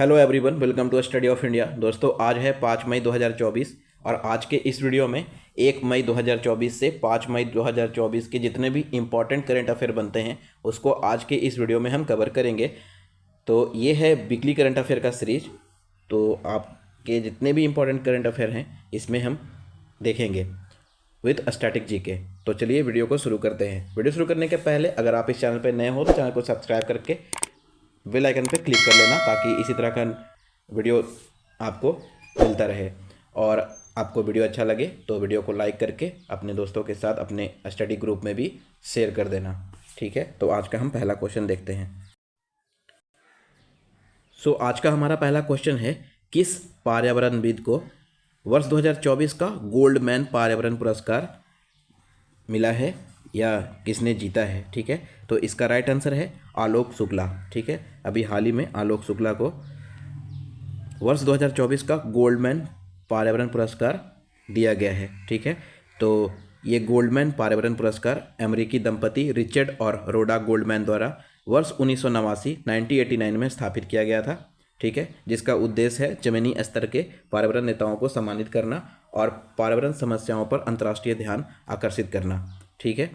Hello everyone, welcome to study of India. दोस्तों, आज है 5 मई 2024 और आज के इस वीडियो में 1 मई 2024 से 5 मई 2024 के जितने भी इम्पॉर्टेंट करंट अफेयर बनते हैं उसको आज के इस वीडियो में हम कवर करेंगे। तो ये है वीकली करंट अफेयर का सीरीज। तो आपके जितने भी इम्पॉर्टेंट करंट अफेयर हैं इसमें हम देखेंगे विद स्टैटिक जीके। तो चलिए वीडियो को शुरू करते हैं। वीडियो शुरू करने के पहले अगर आप इस चैनल पर नए हो तो चैनल को सब्सक्राइब करके बेल आइकन पे क्लिक कर लेना ताकि इसी तरह का वीडियो आपको मिलता रहे। और आपको वीडियो अच्छा लगे तो वीडियो को लाइक करके अपने दोस्तों के साथ अपने स्टडी ग्रुप में भी शेयर कर देना। ठीक है, तो आज का हम पहला क्वेश्चन देखते हैं। आज का हमारा पहला क्वेश्चन है, किस पर्यावरणविद को वर्ष 2024 का गोल्डमैन पर्यावरण पुरस्कार मिला है या किसने जीता है? ठीक है, तो इसका राइट आंसर है आलोक शुक्ला। ठीक है, अभी हाल ही में आलोक शुक्ला को वर्ष 2024 का गोल्डमैन पर्यावरण पुरस्कार दिया गया है। ठीक है, तो ये गोल्डमैन पर्यावरण पुरस्कार अमेरिकी दंपति रिचर्ड और रोडा गोल्डमैन द्वारा वर्ष 1989 में स्थापित किया गया था। ठीक है, जिसका उद्देश्य है जमीनी स्तर के पर्यावरण नेताओं को सम्मानित करना और पर्यावरण समस्याओं पर अंतर्राष्ट्रीय ध्यान आकर्षित करना। ठीक है,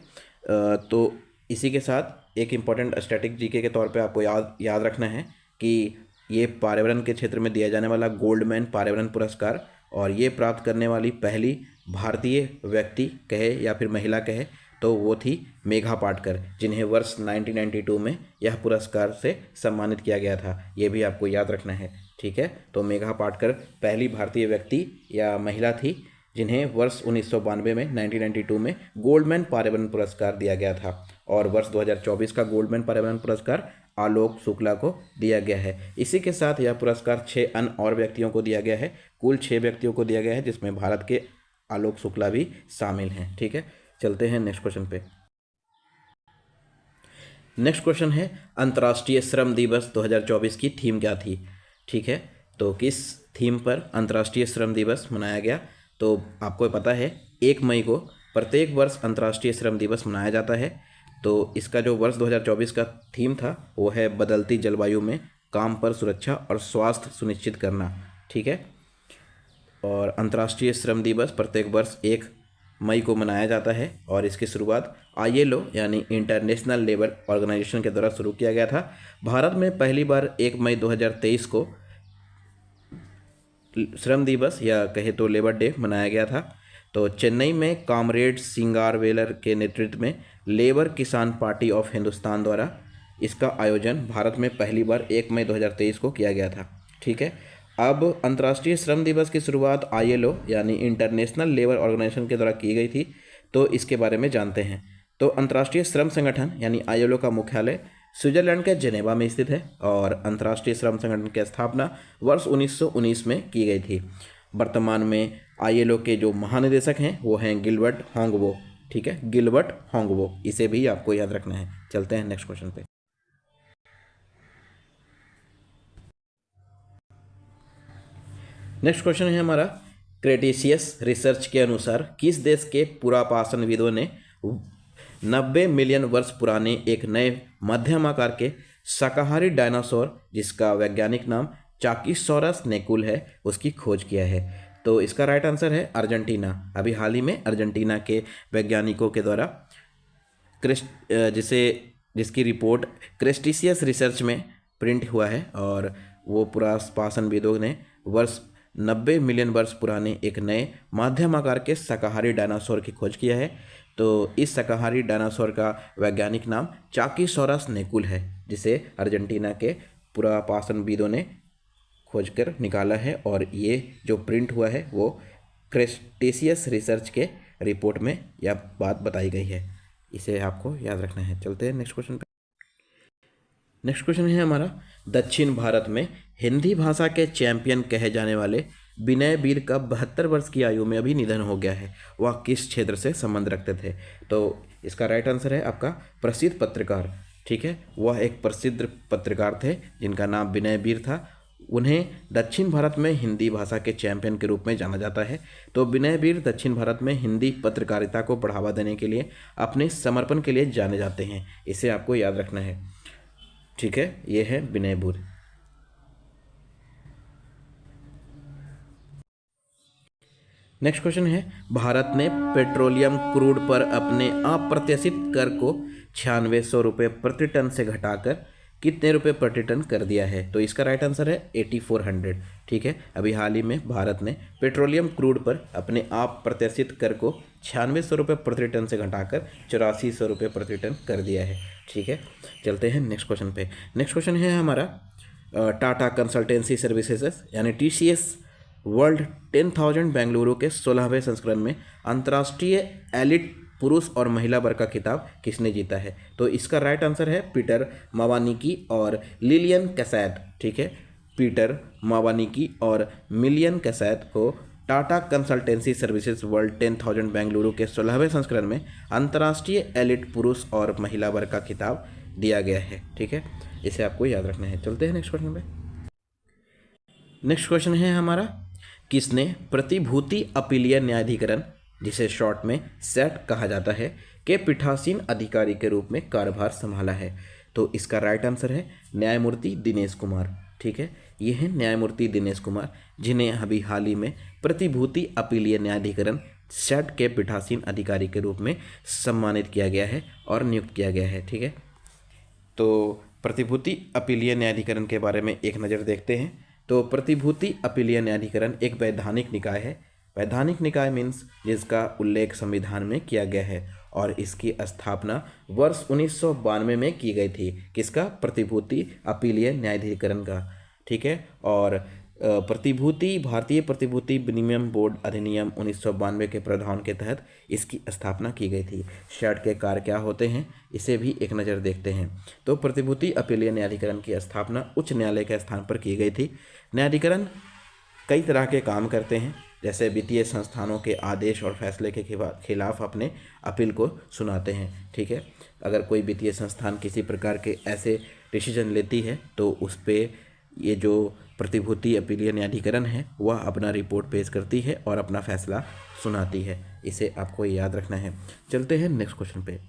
तो इसी के साथ एक इम्पॉर्टेंट स्टैटिक जीके के तौर पे आपको याद रखना है कि ये पर्यावरण के क्षेत्र में दिया जाने वाला गोल्डमैन पर्यावरण पुरस्कार और ये प्राप्त करने वाली पहली भारतीय व्यक्ति कहे या फिर महिला कहे तो वो थी मेघा पाटकर, जिन्हें वर्ष 1992 में यह पुरस्कार से सम्मानित किया गया था। ये भी आपको याद रखना है। ठीक है, तो मेघा पाटकर पहली भारतीय व्यक्ति या महिला थी जिन्हें वर्ष 1992 में 1992 में गोल्डमैन पर्यावरण पुरस्कार दिया गया था और वर्ष 2024 का गोल्डमैन पर्यावरण पुरस्कार आलोक शुक्ला को दिया गया है। इसी के साथ यह पुरस्कार 6 अन्य और व्यक्तियों को दिया गया है। कुल 6 व्यक्तियों को दिया गया है जिसमें भारत के आलोक शुक्ला भी शामिल हैं। ठीक है, चलते हैं नेक्स्ट क्वेश्चन पे। नेक्स्ट क्वेश्चन है, अंतर्राष्ट्रीय श्रम दिवस 2024 की थीम क्या थी? ठीक है, तो किस थीम पर अंतर्राष्ट्रीय श्रम दिवस मनाया गया? तो आपको पता है 1 मई को प्रत्येक वर्ष अंतर्राष्ट्रीय श्रम दिवस मनाया जाता है। तो इसका जो वर्ष 2024 का थीम था वो है बदलती जलवायु में काम पर सुरक्षा और स्वास्थ्य सुनिश्चित करना। ठीक है, और अंतर्राष्ट्रीय श्रम दिवस प्रत्येक वर्ष 1 मई को मनाया जाता है और इसकी शुरुआत ILO यानी इंटरनेशनल लेबर ऑर्गेनाइजेशन के द्वारा शुरू किया गया था। भारत में पहली बार 1 मई 2023 को श्रम दिवस या कहे तो लेबर डे मनाया गया था। तो चेन्नई में कॉमरेड सिंगारवेलर के नेतृत्व में लेबर किसान पार्टी ऑफ हिंदुस्तान द्वारा इसका आयोजन भारत में पहली बार 1 मई 2023 को किया गया था। ठीक है, अब अंतर्राष्ट्रीय श्रम दिवस की शुरुआत ILO यानी इंटरनेशनल लेबर ऑर्गेनाइजेशन के द्वारा की गई थी। तो इसके बारे में जानते हैं। तो अंतर्राष्ट्रीय श्रम संगठन यानी ILO का मुख्यालय स्विट्जरलैंड के जेनेवा में स्थित है और अंतर्राष्ट्रीय श्रम संगठन की स्थापना वर्ष 1919 में की गई थी। वर्तमान में ILO के जो महानिदेशक हैं वो हैं गिलबर्ट होंगबो। ठीक है, गिलबर्ट होंगबो, इसे भी आपको याद रखना है। चलते हैं नेक्स्ट क्वेश्चन पे। नेक्स्ट क्वेश्चन है हमारा, क्रेटेशियस रिसर्च के अनुसार किस देश के पुरापाषाणविदों ने 90 मिलियन वर्ष पुराने एक नए मध्यम आकार के शाकाहारी डायनासोर जिसका वैज्ञानिक नाम चाकीसॉरस नेकुल है उसकी खोज किया है? तो इसका राइट आंसर है अर्जेंटीना। अभी हाल ही में अर्जेंटीना के वैज्ञानिकों के द्वारा जिसकी रिपोर्ट क्रेटेशियस रिसर्च में प्रिंट हुआ है और वो पुरापाषाणविदों ने वर्ष 90 मिलियन वर्ष पुराने एक नए मध्यम आकार के शाकाहारी डायनासोर की खोज किया है। तो इस शाकाहारी डायनासोर का वैज्ञानिक नाम चाकीसॉरस नेकुल है जिसे अर्जेंटीना के पुरापाषाणविदों ने खोज कर निकाला है और ये जो प्रिंट हुआ है वो क्रेटेशियस रिसर्च के रिपोर्ट में यह बात बताई गई है। इसे आपको याद रखना है। चलते हैं नेक्स्ट क्वेश्चन पे। नेक्स्ट क्वेश्चन है हमारा, दक्षिण भारत में हिंदी भाषा के चैंपियन कहे जाने वाले विनय वीर का 72 वर्ष की आयु में अभी निधन हो गया है। वह किस क्षेत्र से संबंध रखते थे? तो इसका राइट आंसर है आपका प्रसिद्ध पत्रकार। ठीक है, वह एक प्रसिद्ध पत्रकार थे जिनका नाम विनय वीर था। उन्हें दक्षिण भारत में हिंदी भाषा के चैंपियन के रूप में जाना जाता है। तो विनय वीर दक्षिण भारत में हिंदी पत्रकारिता को बढ़ावा देने के लिए अपने समर्पण के लिए जाने जाते हैं। इसे आपको याद रखना है। ठीक है, ये है विनय वीर। नेक्स्ट क्वेश्चन है, भारत ने पेट्रोलियम क्रूड पर अपने अप्रत्याशित कर को 9600 रुपये प्रति टन से घटाकर कितने रुपए प्रति टन कर दिया है? तो इसका राइट आंसर है 8400। ठीक है, अभी हाल ही में भारत ने पेट्रोलियम क्रूड पर अपने अप्रत्याशित कर को 9600 रुपये प्रति टन से घटाकर 8400 रुपये प्रति टन कर दिया है। ठीक है, चलते हैं नेक्स्ट क्वेश्चन पे। नेक्स्ट क्वेश्चन है हमारा, टाटा कंसल्टेंसी सर्विसेज यानी TCS वर्ल्ड 10,000 बेंगलुरु के 16वें संस्करण में अंतर्राष्ट्रीय एलिट पुरुष और महिला वर्ग का खिताब किसने जीता है? तो इसका राइट आंसर है पीटर मावानिकी और लिलियन कैसाट। ठीक है, पीटर मावानिकी और मिलियन कैसाट को Tata consultancy services world 10,000 Bengaluru के 16वें संस्करण में अंतर्राष्ट्रीय एलिट पुरुष और महिला वर्ग का खिताब दिया गया है। ठीक है, इसे आपको याद रखना है। चलते हैं नेक्स्ट क्वेश्चन पे। नेक्स्ट क्वेश्चन है हमारा, किसने प्रतिभूति अपीलीय न्यायाधिकरण, जिसे शॉर्ट में सेट कहा जाता है, के पीठासीन अधिकारी के रूप में कार्यभार संभाला है? तो इसका राइट आंसर है न्यायमूर्ति दिनेश कुमार। ठीक है, ये है न्यायमूर्ति दिनेश कुमार, जिन्हें अभी हाल ही में प्रतिभूति अपीलीय न्यायाधिकरण सेट के पीठासीन अधिकारी के रूप में सम्मानित किया गया है और नियुक्त किया गया है। ठीक है, तो प्रतिभूति अपीलीय न्यायाधिकरण के बारे में एक नज़र देखते हैं। तो प्रतिभूति अपीलीय न्यायाधिकरण एक वैधानिक निकाय है। वैधानिक निकाय मीन्स जिसका उल्लेख संविधान में किया गया है और इसकी स्थापना वर्ष 1992 में की गई थी। किसका? प्रतिभूति अपीलीय न्यायाधिकरण का। ठीक है, और भारतीय प्रतिभूति विनिमय बोर्ड अधिनियम 1992 के प्रावधान के तहत इसकी स्थापना की गई थी। शर्ट के कार्य क्या होते हैं, इसे भी एक नज़र देखते हैं। तो प्रतिभूति अपीलीय न्यायाधिकरण की स्थापना उच्च न्यायालय के स्थान पर की गई थी। न्यायाधिकरण कई तरह के काम करते हैं, जैसे वित्तीय संस्थानों के आदेश और फैसले के खिलाफ अपने अपील को सुनाते हैं। ठीक है, अगर कोई वित्तीय संस्थान किसी प्रकार के ऐसे डिसीजन लेती है तो उस पर ये जो प्रतिभूति अपीलीय न्यायाधिकरण है वह अपना रिपोर्ट पेश करती है और अपना फैसला सुनाती है। इसे आपको याद रखना है। चलते हैं नेक्स्ट क्वेश्चन पे।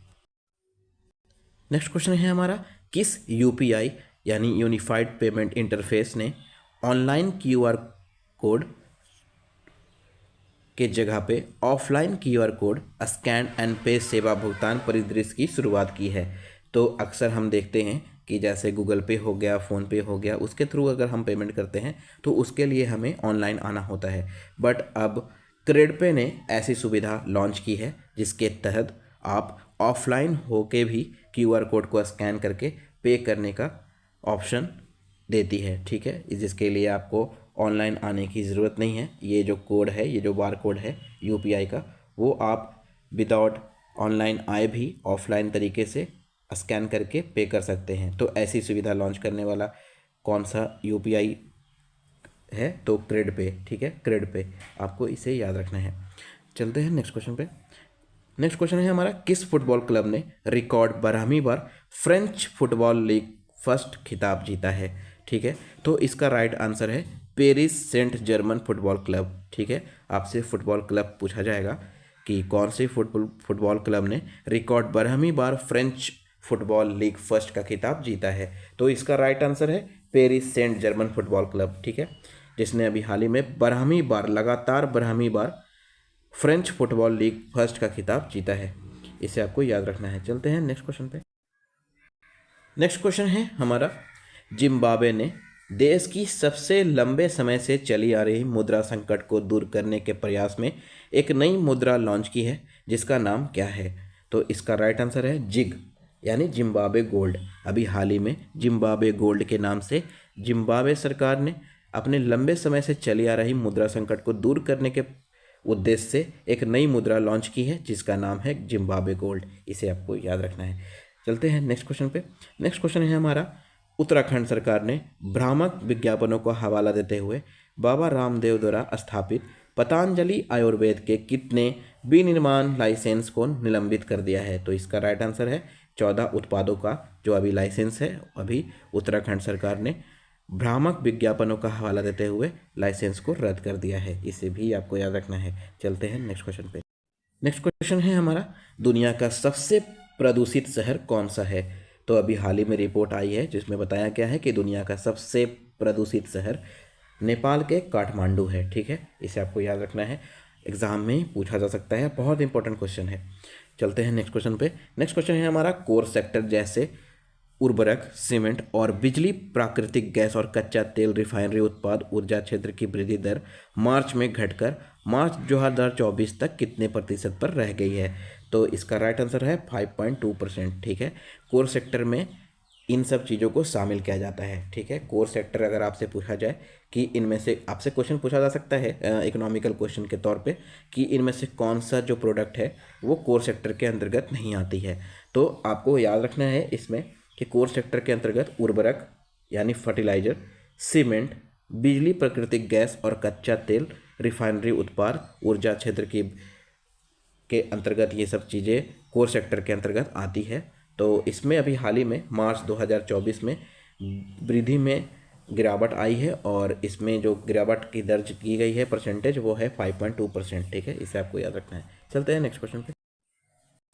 नेक्स्ट क्वेश्चन है हमारा, किस UPI यानी यूनिफाइड पेमेंट इंटरफेस ने ऑनलाइन QR कोड के जगह पे offline QR code scan and पे सेवा भुगतान परिदृश्य की शुरुआत की है? तो अक्सर हम देखते हैं कि जैसे गूगल पे हो गया, फ़ोन पे हो गया, उसके थ्रू अगर हम पेमेंट करते हैं तो उसके लिए हमें ऑनलाइन आना होता है। बट अब क्रेडपे ने ऐसी सुविधा लॉन्च की है जिसके तहत आप ऑफलाइन होके भी QR कोड को स्कैन करके पे करने का ऑप्शन देती है। ठीक है, जिसके लिए आपको ऑनलाइन आने की ज़रूरत नहीं है। ये जो कोड है, ये जो बार कोड है UPI का, वो आप विदाउट ऑनलाइन आए भी ऑफलाइन तरीके से स्कैन करके पे कर सकते हैं। तो ऐसी सुविधा लॉन्च करने वाला कौन सा UPI है? तो क्रेडपे। ठीक है, क्रेडपे, आपको इसे याद रखना है। चलते हैं नेक्स्ट क्वेश्चन पे। नेक्स्ट क्वेश्चन है हमारा, किस फुटबॉल क्लब ने रिकॉर्ड 12वीं बार फ्रेंच फुटबॉल लीग फर्स्ट खिताब जीता है? ठीक है, तो इसका राइट आंसर है Paris Saint Germain football club. ठीक है, आपसे फुटबॉल क्लब पूछा जाएगा कि कौन से फुटबॉल क्लब ने रिकॉर्ड 12वीं बार फ्रेंच फुटबॉल लीग फर्स्ट का खिताब जीता है? तो इसका राइट आंसर है Paris Saint Germain football club. ठीक है, जिसने अभी हाल ही में 12वीं बार, लगातार 12वीं बार फ्रेंच फुटबॉल लीग फर्स्ट का खिताब जीता है। इसे आपको याद रखना है। चलते हैं नेक्स्ट क्वेश्चन पे। नेक्स्ट क्वेश्चन है हमारा, जिम्बाब्वे ने देश की सबसे लंबे समय से चली आ रही मुद्रा संकट को दूर करने के प्रयास में एक नई मुद्रा लॉन्च की है, जिसका नाम क्या है? तो इसका राइट आंसर है जिग यानी जिम्बाब्वे गोल्ड। अभी हाल ही में जिम्बाब्वे गोल्ड के नाम से जिम्बाब्वे सरकार ने अपने लंबे समय से चली आ रही मुद्रा संकट को दूर करने के उद्देश्य से एक नई मुद्रा लॉन्च की है, जिसका नाम है जिम्बाब्वे गोल्ड। इसे आपको याद रखना है। चलते हैं नेक्स्ट क्वेश्चन पे। नेक्स्ट क्वेश्चन है हमारा, उत्तराखंड सरकार ने भ्रामक विज्ञापनों को हवाला देते हुए बाबा रामदेव द्वारा स्थापित पतंजलि आयुर्वेद के कितने विनिर्माण लाइसेंस को निलंबित कर दिया है? तो इसका राइट आंसर है 14 उत्पादों का जो अभी लाइसेंस है, अभी उत्तराखंड सरकार ने भ्रामक विज्ञापनों का हवाला देते हुए लाइसेंस को रद्द कर दिया है। इसे भी आपको याद रखना है। चलते हैं नेक्स्ट क्वेश्चन पे। नेक्स्ट क्वेश्चन है हमारा, दुनिया का सबसे प्रदूषित शहर कौन सा है? तो अभी हाल ही में रिपोर्ट आई है जिसमें बताया गया है कि दुनिया का सबसे प्रदूषित शहर नेपाल के काठमांडू है। ठीक है, इसे आपको याद रखना है। एग्ज़ाम में पूछा जा सकता है, बहुत इंपॉर्टेंट क्वेश्चन है। चलते हैं नेक्स्ट क्वेश्चन पे। नेक्स्ट क्वेश्चन है हमारा कोर सेक्टर जैसे उर्वरक, सीमेंट और बिजली, प्राकृतिक गैस और कच्चा तेल, रिफाइनरी उत्पाद, ऊर्जा क्षेत्र की वृद्धि दर मार्च में घटकर मार्च 2024 तक कितने प्रतिशत पर रह गई है? तो इसका राइट आंसर है 5.2%। ठीक है, कोर सेक्टर में इन सब चीज़ों को शामिल किया जाता है। ठीक है, कोर सेक्टर अगर आपसे पूछा जाए कि इनमें से, आपसे क्वेश्चन पूछा जा सकता है इकोनॉमिकल क्वेश्चन के तौर पे कि इनमें से कौन सा जो प्रोडक्ट है वो कोर सेक्टर के अंतर्गत नहीं आती है, तो आपको याद रखना है इसमें कि कोर सेक्टर के अंतर्गत उर्वरक यानी फर्टिलाइजर, सीमेंट, बिजली, प्राकृतिक गैस और कच्चा तेल, रिफाइनरी उत्पाद, ऊर्जा क्षेत्र की के अंतर्गत ये सब चीज़ें कोर सेक्टर के अंतर्गत आती है। तो इसमें अभी हाल ही में मार्च 2024 में वृद्धि में गिरावट आई है और इसमें जो गिरावट की दर्ज की गई है परसेंटेज वो है 5.2%। ठीक है, इसे आपको याद रखना है। चलते हैं नेक्स्ट क्वेश्चन पे।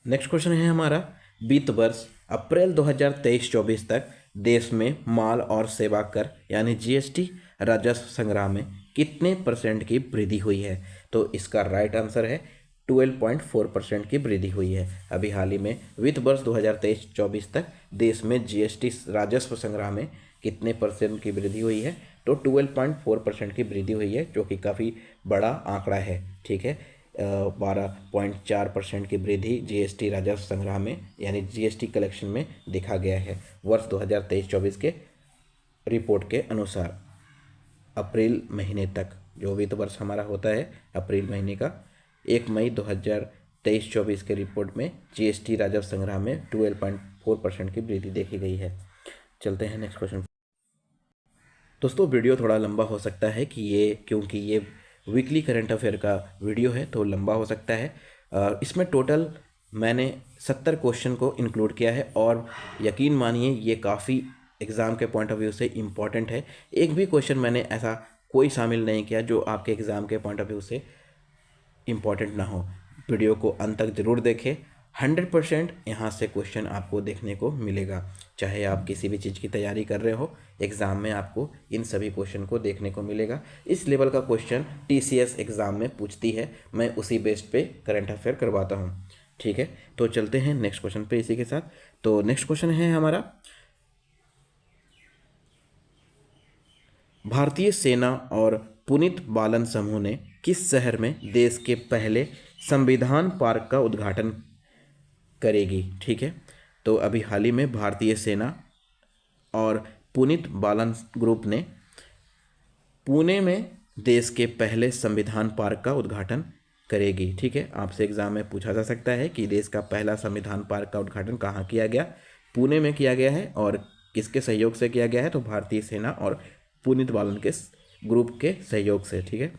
नेक्स्ट क्वेश्चन है हमारा, वित्त वर्ष अप्रैल 2023-24 तक देश में माल और सेवा कर यानी जीएसटी राजस्व संग्रह में कितने परसेंट की वृद्धि हुई है? तो इसका राइट आंसर है 12.4% की वृद्धि हुई है। अभी हाल ही में वित्त वर्ष 2023-24 तक देश में जीएसटी राजस्व संग्रह में कितने परसेंट की वृद्धि हुई है? तो 12.4% की वृद्धि हुई है, जो कि काफ़ी बड़ा आंकड़ा है। ठीक है, 12.4% की वृद्धि जीएसटी राजस्व संग्रह में यानी जीएसटी कलेक्शन में देखा गया है वर्ष 2023-24 के रिपोर्ट के अनुसार। अप्रैल महीने तक जो वित्त वर्ष हमारा होता है अप्रैल महीने का, 1 मई 2023-24 के रिपोर्ट में जीएसटी राजस्व संग्रह में 12.4% की वृद्धि देखी गई है। चलते हैं नेक्स्ट क्वेश्चन। दोस्तों वीडियो थोड़ा लंबा हो सकता है क्योंकि ये वीकली करंट अफेयर का वीडियो है तो लंबा हो सकता है। इसमें टोटल मैंने 70 क्वेश्चन को इंक्लूड किया है और यकीन मानिए ये काफ़ी एग्ज़ाम के पॉइंट ऑफ व्यू से इम्पॉर्टेंट है। एक भी क्वेश्चन मैंने ऐसा कोई शामिल नहीं किया जो आपके एग्ज़ाम के पॉइंट ऑफ व्यू से इम्पॉर्टेंट ना हो। वीडियो को अंत तक ज़रूर देखें। 100% यहाँ से क्वेश्चन आपको देखने को मिलेगा, चाहे आप किसी भी चीज़ की तैयारी कर रहे हो, एग्ज़ाम में आपको इन सभी क्वेश्चन को देखने को मिलेगा। इस लेवल का क्वेश्चन टीसीएस एग्ज़ाम में पूछती है, मैं उसी बेस्ड पे करंट अफेयर करवाता हूँ। ठीक है, तो चलते हैं नेक्स्ट क्वेश्चन पे इसी के साथ। तो नेक्स्ट क्वेश्चन है हमारा, भारतीय सेना और पुनीत बालन समूह ने किस शहर में देश के पहले संविधान पार्क का उद्घाटन करेगी? ठीक है, तो अभी हाल ही में भारतीय सेना और पुनीत बालन ग्रुप ने पुणे में देश के पहले संविधान पार्क का उद्घाटन करेगी। ठीक है, आपसे एग्जाम में पूछा जा सकता है कि देश का पहला संविधान पार्क का उद्घाटन कहाँ किया गया? पुणे में किया गया है और किसके सहयोग से किया गया है? तो भारतीय सेना और पुनीत बालन के ग्रुप के सहयोग से। ठीक है,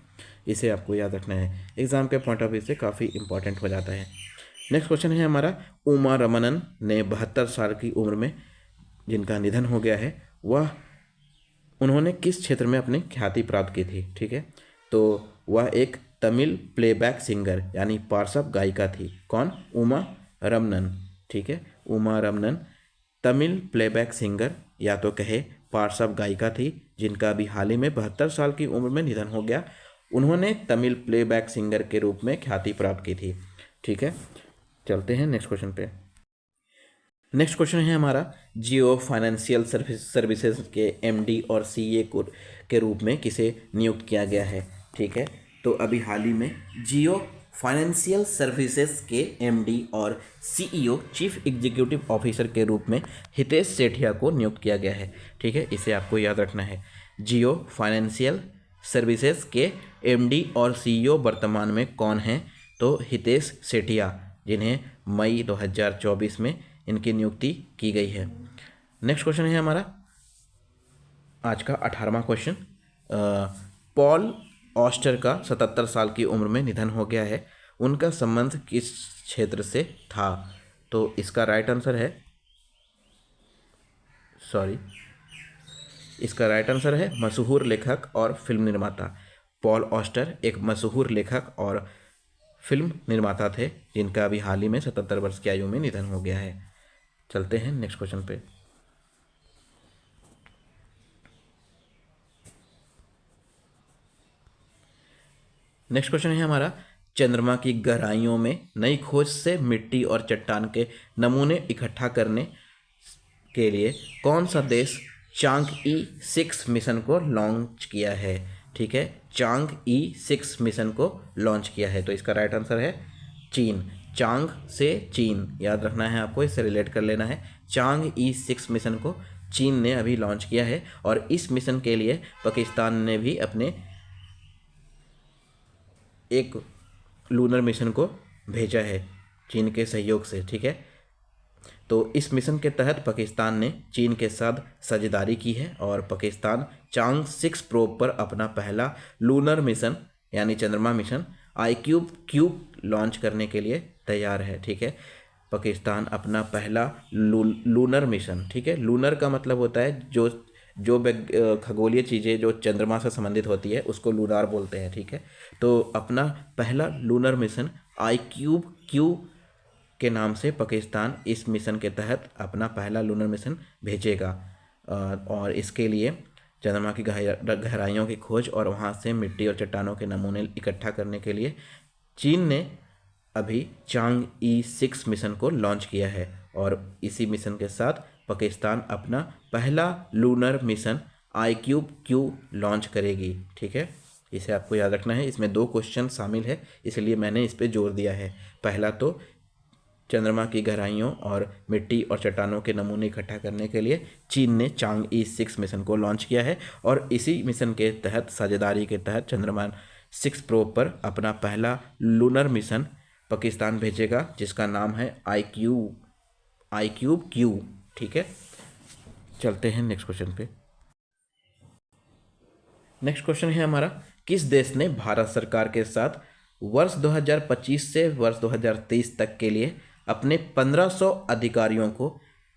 इसे आपको याद रखना है, एग्जाम के पॉइंट ऑफ व्यू से काफ़ी इंपॉर्टेंट हो जाता है। नेक्स्ट क्वेश्चन है हमारा, उमा रमनन ने 72 साल की उम्र में जिनका निधन हो गया है उन्होंने किस क्षेत्र में अपनी ख्याति प्राप्त की थी? ठीक है, तो वह एक तमिल प्लेबैक सिंगर यानी पार्श्व गायिका थी। कौन? उमा रमनन। ठीक है, उमा रमनन तमिल प्लेबैक सिंगर या तो कहे पार्श्व गायिका थी, जिनका अभी हाल ही में 72 साल की उम्र में निधन हो गया। उन्होंने तमिल प्लेबैक सिंगर के रूप में ख्याति प्राप्त की थी। ठीक है, चलते हैं नेक्स्ट क्वेश्चन पे। नेक्स्ट क्वेश्चन है हमारा, जियो फाइनेंशियल सर्विसेज के एमडी और सीए के रूप में किसे नियुक्त किया गया है? ठीक है, तो अभी हाल ही में जियो फाइनेंशियल सर्विसेज के एमडी और सीईओ चीफ एग्जीक्यूटिव ऑफिसर के रूप में हितेश सेठिया को नियुक्त किया गया है। ठीक है, इसे आपको याद रखना है। जियो फाइनेंशियल सर्विसेज के एमडी और सीईओ वर्तमान में कौन हैं? तो हितेश सेठिया, जिन्हें मई 2024 में इनकी नियुक्ति की गई है। नेक्स्ट क्वेश्चन है हमारा आज का 18वां क्वेश्चन, पॉल ऑस्टर का 77 साल की उम्र में निधन हो गया है, उनका संबंध किस क्षेत्र से था? तो इसका राइट आंसर है मशहूर लेखक और फिल्म निर्माता। पॉल ऑस्टर एक मशहूर लेखक और फिल्म निर्माता थे, जिनका अभी हाल ही में 77 वर्ष की आयु में निधन हो गया है। चलते हैं नेक्स्ट क्वेश्चन पे। नेक्स्ट क्वेश्चन है हमारा, चंद्रमा की गहराइयों में नई खोज से मिट्टी और चट्टान के नमूने इकट्ठा करने के लिए कौन सा देश चांग-E 6 मिशन को लॉन्च किया है? ठीक है, चांग-E 6 मिशन को लॉन्च किया है, तो इसका राइट आंसर है चीन। चांग से चीन याद रखना है आपको, इससे रिलेट कर लेना है। चांग-E 6 मिशन को चीन ने अभी लॉन्च किया है और इस मिशन के लिए पाकिस्तान ने भी अपने एक लूनर मिशन को भेजा है चीन के सहयोग से। ठीक है, तो इस मिशन के तहत पाकिस्तान ने चीन के साथ साझेदारी की है और पाकिस्तान चांग-6 प्रोब पर अपना पहला लूनर मिशन यानी चंद्रमा मिशन IQ-Q लॉन्च करने के लिए तैयार है। ठीक है, पाकिस्तान अपना पहला लूनर मिशन, ठीक है, लूनर का मतलब होता है जो खगोलीय चीज़ें जो चंद्रमा से संबंधित होती है उसको लूनार बोलते हैं। ठीक है, तो अपना पहला लूनर मिशन IQ-Q के नाम से पाकिस्तान इस मिशन के तहत अपना पहला लूनर मिशन भेजेगा और इसके लिए चंद्रमा की गहराइयों की खोज और वहाँ से मिट्टी और चट्टानों के नमूने इकट्ठा करने के लिए चीन ने अभी चांग-E 6 मिशन को लॉन्च किया है और इसी मिशन के साथ पाकिस्तान अपना पहला लूनर मिशन IQ-Q लॉन्च करेगी। ठीक है, इसे आपको याद रखना है। इसमें 2 क्वेश्चन शामिल है इसलिए मैंने इस पर जोर दिया है। पहला तो चंद्रमा की गहराइयों और मिट्टी और चट्टानों के नमूने इकट्ठा करने के लिए चीन ने चांग-E 6 मिशन को लॉन्च किया है और इसी मिशन के तहत साझेदारी के तहत चंद्रमा 6 प्रोब पर अपना पहला लूनर मिशन पाकिस्तान भेजेगा जिसका नाम है IQ-Q। ठीक है, चलते हैं नेक्स्ट क्वेश्चन पे। नेक्स्ट क्वेश्चन है हमारा, किस देश ने भारत सरकार के साथ वर्ष 2025 से वर्ष 2023 तक के लिए अपने 1500 अधिकारियों को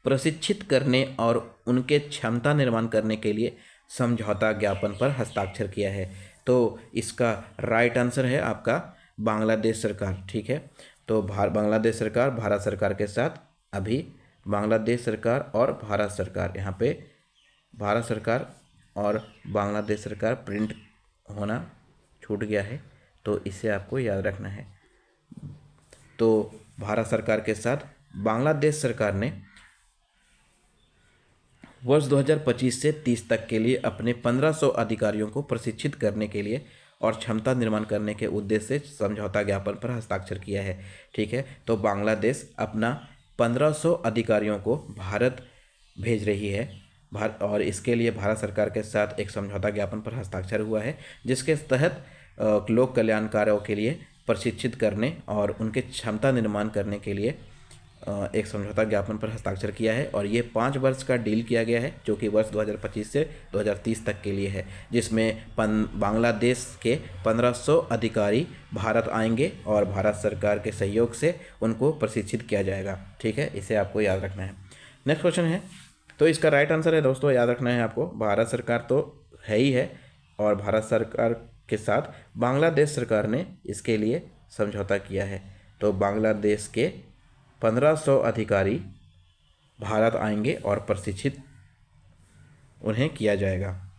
प्रशिक्षित करने और उनके क्षमता निर्माण करने के लिए समझौता ज्ञापन पर हस्ताक्षर किया है? तो इसका राइट आंसर है आपका बांग्लादेश सरकार। ठीक है, तो बांग्लादेश सरकार भारत सरकार के साथ अभी बांग्लादेश सरकार और भारत सरकार, यहाँ पे भारत सरकार और बांग्लादेश सरकार प्रिंट होना छूट गया है तो इसे आपको याद रखना है। तो भारत सरकार के साथ बांग्लादेश सरकार ने वर्ष 2025 से 30 तक के लिए अपने 1500 अधिकारियों को प्रशिक्षित करने के लिए और क्षमता निर्माण करने के उद्देश्य से समझौता ज्ञापन पर हस्ताक्षर किया है। ठीक है, तो बांग्लादेश अपना 1500 अधिकारियों को भारत भेज रही है और इसके लिए भारत सरकार के साथ एक समझौता ज्ञापन पर हस्ताक्षर हुआ है जिसके तहत लोक कल्याण कार्यों के लिए प्रशिक्षित करने और उनके क्षमता निर्माण करने के लिए एक समझौता ज्ञापन पर हस्ताक्षर किया है और ये 5 वर्ष का डील किया गया है जो कि वर्ष 2025 से 2030 तक के लिए है, जिसमें बांग्लादेश के 1500 अधिकारी भारत आएंगे और भारत सरकार के सहयोग से उनको प्रशिक्षित किया जाएगा। ठीक है, इसे आपको याद रखना है। नेक्स्ट क्वेश्चन है, तो इसका राइट आंसर है दोस्तों, याद रखना है आपको, भारत सरकार तो है ही है और भारत सरकार के साथ बांग्लादेश सरकार ने इसके लिए समझौता किया है। तो बांग्लादेश के 1500 अधिकारी भारत आएंगे और प्रशिक्षित उन्हें किया जाएगा।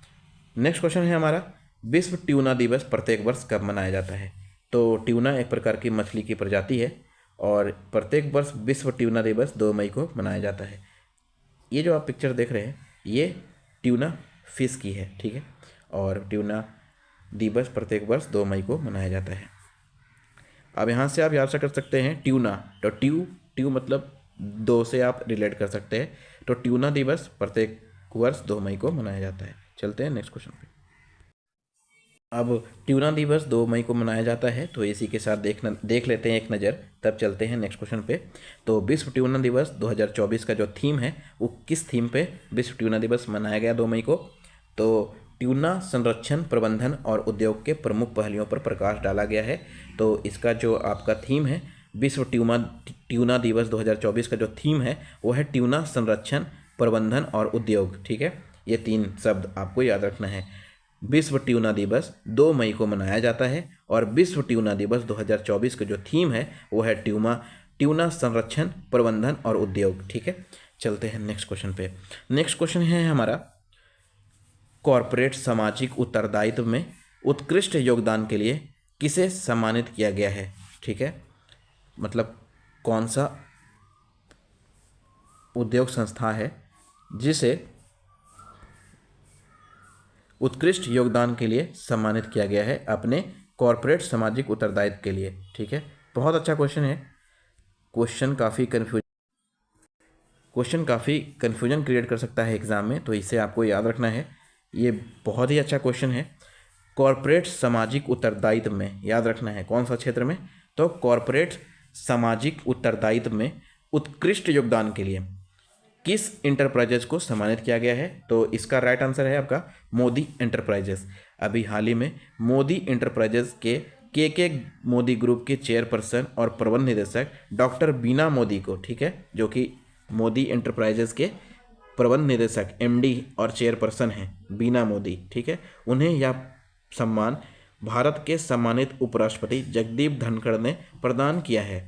नेक्स्ट क्वेश्चन है हमारा, विश्व ट्यूना दिवस प्रत्येक वर्ष कब मनाया जाता है? तो ट्यूना एक प्रकार की मछली की प्रजाति है और प्रत्येक वर्ष विश्व ट्यूना दिवस 2 मई को मनाया जाता है। ये जो आप पिक्चर देख रहे हैं ये ट्यूना फिश की है। ठीक है, और ट्यूना दिवस प्रत्येक वर्ष 2 मई को मनाया जाता है। अब यहाँ से आप याद कर सकते हैं ट्यूना, तो ट्यू मतलब 2 से आप रिलेट कर सकते हैं, तो ट्यूना दिवस प्रत्येक वर्ष 2 मई को मनाया जाता है। चलते हैं नेक्स्ट क्वेश्चन पे। अब ट्यूना दिवस 2 मई को मनाया जाता है तो इसी के साथ देख लेते हैं एक नज़र, तब चलते हैं नेक्स्ट क्वेश्चन पे। तो विश्व ट्यूना दिवस 2024 का जो थीम है वो किस थीम पे विश्व ट्यूना दिवस मनाया गया 2 मई को? तो ट्यूना संरक्षण, प्रबंधन और उद्योग के प्रमुख पहलुओं पर प्रकाश डाला गया है। तो इसका जो आपका थीम है विश्व ट्यूना दिवस 2024 का जो थीम है वो है ट्यूना संरक्षण, प्रबंधन और उद्योग। ठीक है, ये 3 शब्द आपको याद रखना है। विश्व ट्यूना दिवस 2 मई को मनाया जाता है और विश्व ट्यूना दिवस 2024 का जो थीम है वो है ट्यूना संरक्षण, प्रबंधन और उद्योग। ठीक है, चलते हैं नेक्स्ट क्वेश्चन पे। नेक्स्ट क्वेश्चन है हमारा, कॉरपोरेट सामाजिक उत्तरदायित्व में उत्कृष्ट योगदान के लिए किसे सम्मानित किया गया है, ठीक है, मतलब कौन सा उद्योग संस्था है जिसे उत्कृष्ट योगदान के लिए सम्मानित किया गया है अपने कॉरपोरेट सामाजिक उत्तरदायित्व के लिए, ठीक है। बहुत अच्छा क्वेश्चन है। क्वेश्चन काफ़ी कन्फ्यूजन क्रिएट कर सकता है एग्ज़ाम में, तो इसे आपको याद रखना है। ये बहुत ही अच्छा क्वेश्चन है। कॉरपोरेट सामाजिक उत्तरदायित्व में याद रखना है कौन सा क्षेत्र में, तो कॉरपोरेट सामाजिक उत्तरदायित्व में उत्कृष्ट योगदान के लिए किस इंटरप्राइजेज को सम्मानित किया गया है, तो इसका राइट आंसर है आपका मोदी इंटरप्राइजेस। अभी हाल ही में मोदी इंटरप्राइजेस के मोदी ग्रुप के चेयरपर्सन और प्रबंध निदेशक डॉक्टर बीना मोदी को, ठीक है, जो कि मोदी इंटरप्राइजेस के प्रबंध निदेशक एमडी और चेयरपर्सन हैं बीना मोदी, ठीक है, उन्हें यह सम्मान भारत के सम्मानित उपराष्ट्रपति जगदीप धनखड़ ने प्रदान किया है,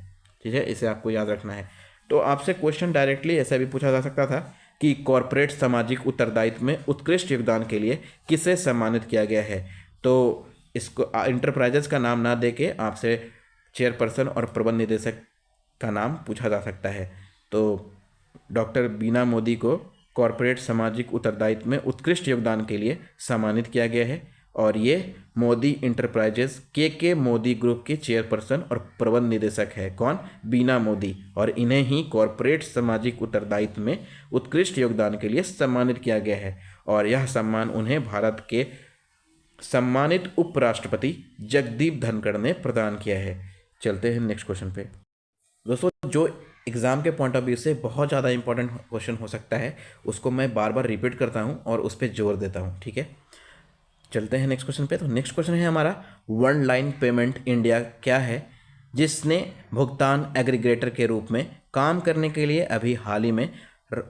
ठीक है। इसे आपको याद रखना है। तो आपसे क्वेश्चन डायरेक्टली ऐसा भी पूछा जा सकता था कि कॉरपोरेट सामाजिक उत्तरदायित्व में उत्कृष्ट योगदान के लिए किसे सम्मानित किया गया है, तो इसको इंटरप्राइजेस का नाम ना दे के आपसे चेयरपर्सन और प्रबंध निदेशक का नाम पूछा जा सकता है। तो डॉक्टर बीना मोदी को कॉरपोरेट सामाजिक उत्तरदायित्व में उत्कृष्ट योगदान के लिए सम्मानित किया गया है, और ये मोदी इंटरप्राइजेस के मोदी ग्रुप के चेयरपर्सन और प्रबंध निदेशक है कौन, बीना मोदी, और इन्हें ही कॉरपोरेट सामाजिक उत्तरदायित्व में उत्कृष्ट योगदान के लिए सम्मानित किया गया है, और यह सम्मान उन्हें भारत के सम्मानित उपराष्ट्रपति जगदीप धनखड़ ने प्रदान किया है। चलते हैं नेक्स्ट क्वेश्चन पे। दोस्तों, जो एग्ज़ाम के पॉइंट ऑफ व्यू से बहुत ज़्यादा इंपॉर्टेंट क्वेश्चन हो सकता है, उसको मैं बार बार रिपीट करता हूँ और उस पर जोर देता हूँ, ठीक है। चलते हैं नेक्स्ट क्वेश्चन पे। तो नेक्स्ट क्वेश्चन है हमारा, वन लाइन पेमेंट इंडिया क्या है जिसने भुगतान एग्रीगेटर के रूप में काम करने के लिए अभी हाल ही में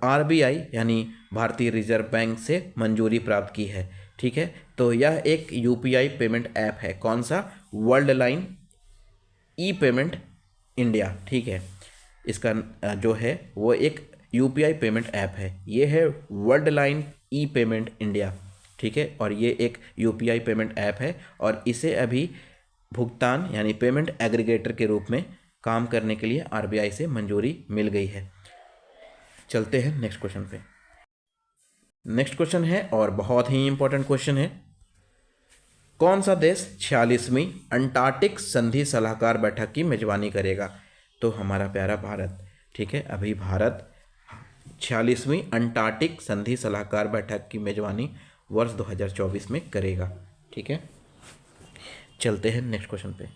आरबीआई यानी भारतीय रिजर्व बैंक से मंजूरी प्राप्त की है, ठीक है। तो यह एक यूपीआई पेमेंट ऐप है, कौन सा, वर्ल्ड लाइन ई पेमेंट इंडिया, ठीक है। इसका जो है वो एक यूपीआई पेमेंट ऐप है, ये है वर्ल्ड लाइन ई पेमेंट इंडिया, ठीक है। और ये एक यूपीआई पेमेंट ऐप है और इसे अभी भुगतान यानी पेमेंट एग्रीगेटर के रूप में काम करने के लिए आरबीआई से मंजूरी मिल गई है। चलते हैं नेक्स्ट क्वेश्चन पे। नेक्स्ट क्वेश्चन है और बहुत ही इंपॉर्टेंट क्वेश्चन है, कौन सा देश 46वीं अंटार्कटिक संधि सलाहकार बैठक की मेजबानी करेगा, तो हमारा प्यारा भारत, ठीक है। अभी भारत 46वीं अंटार्कटिक संधि सलाहकार बैठक की मेजबानी वर्ष 2024 में करेगा, ठीक है। चलते हैं नेक्स्ट क्वेश्चन पे।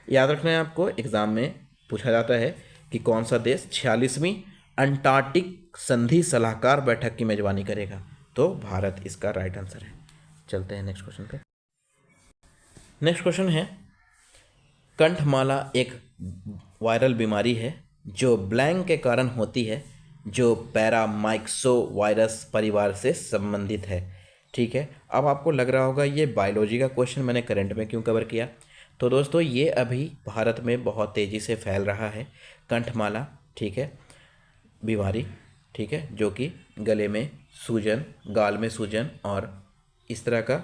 याद रखना है आपको, एग्जाम में पूछा जाता है कि कौन सा देश 46वीं अंटार्कटिक संधि सलाहकार बैठक की मेजबानी करेगा, तो भारत इसका राइट आंसर है। चलते हैं नेक्स्ट क्वेश्चन पे। नेक्स्ट क्वेश्चन है, कंठमाला एक वायरल बीमारी है जो ब्लैंक के कारण होती है, जो पैरामाइक्सो वायरस परिवार से संबंधित है, ठीक है। अब आपको लग रहा होगा ये बायोलॉजी का क्वेश्चन मैंने करंट में क्यों कवर किया, तो दोस्तों ये अभी भारत में बहुत तेज़ी से फैल रहा है कंठमाला, ठीक है, बीमारी, ठीक है, जो कि गले में सूजन, गाल में सूजन और इस तरह का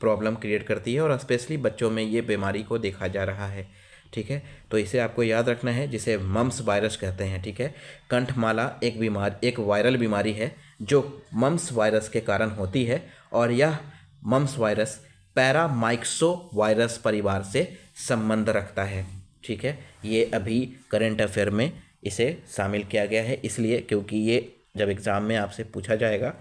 प्रॉब्लम क्रिएट करती है, और स्पेशली बच्चों में ये बीमारी को देखा जा रहा है, ठीक है। तो इसे आपको याद रखना है, जिसे मम्स वायरस कहते हैं, ठीक है। कंठमाला एक वायरल बीमारी है जो मम्स वायरस के कारण होती है, और यह मम्स वायरस पैरामाइक्सो वायरस परिवार से संबंध रखता है, ठीक है। ये अभी करंट अफेयर में इसे शामिल किया गया है, इसलिए क्योंकि ये जब एग्ज़ाम में आपसे पूछा जाएगा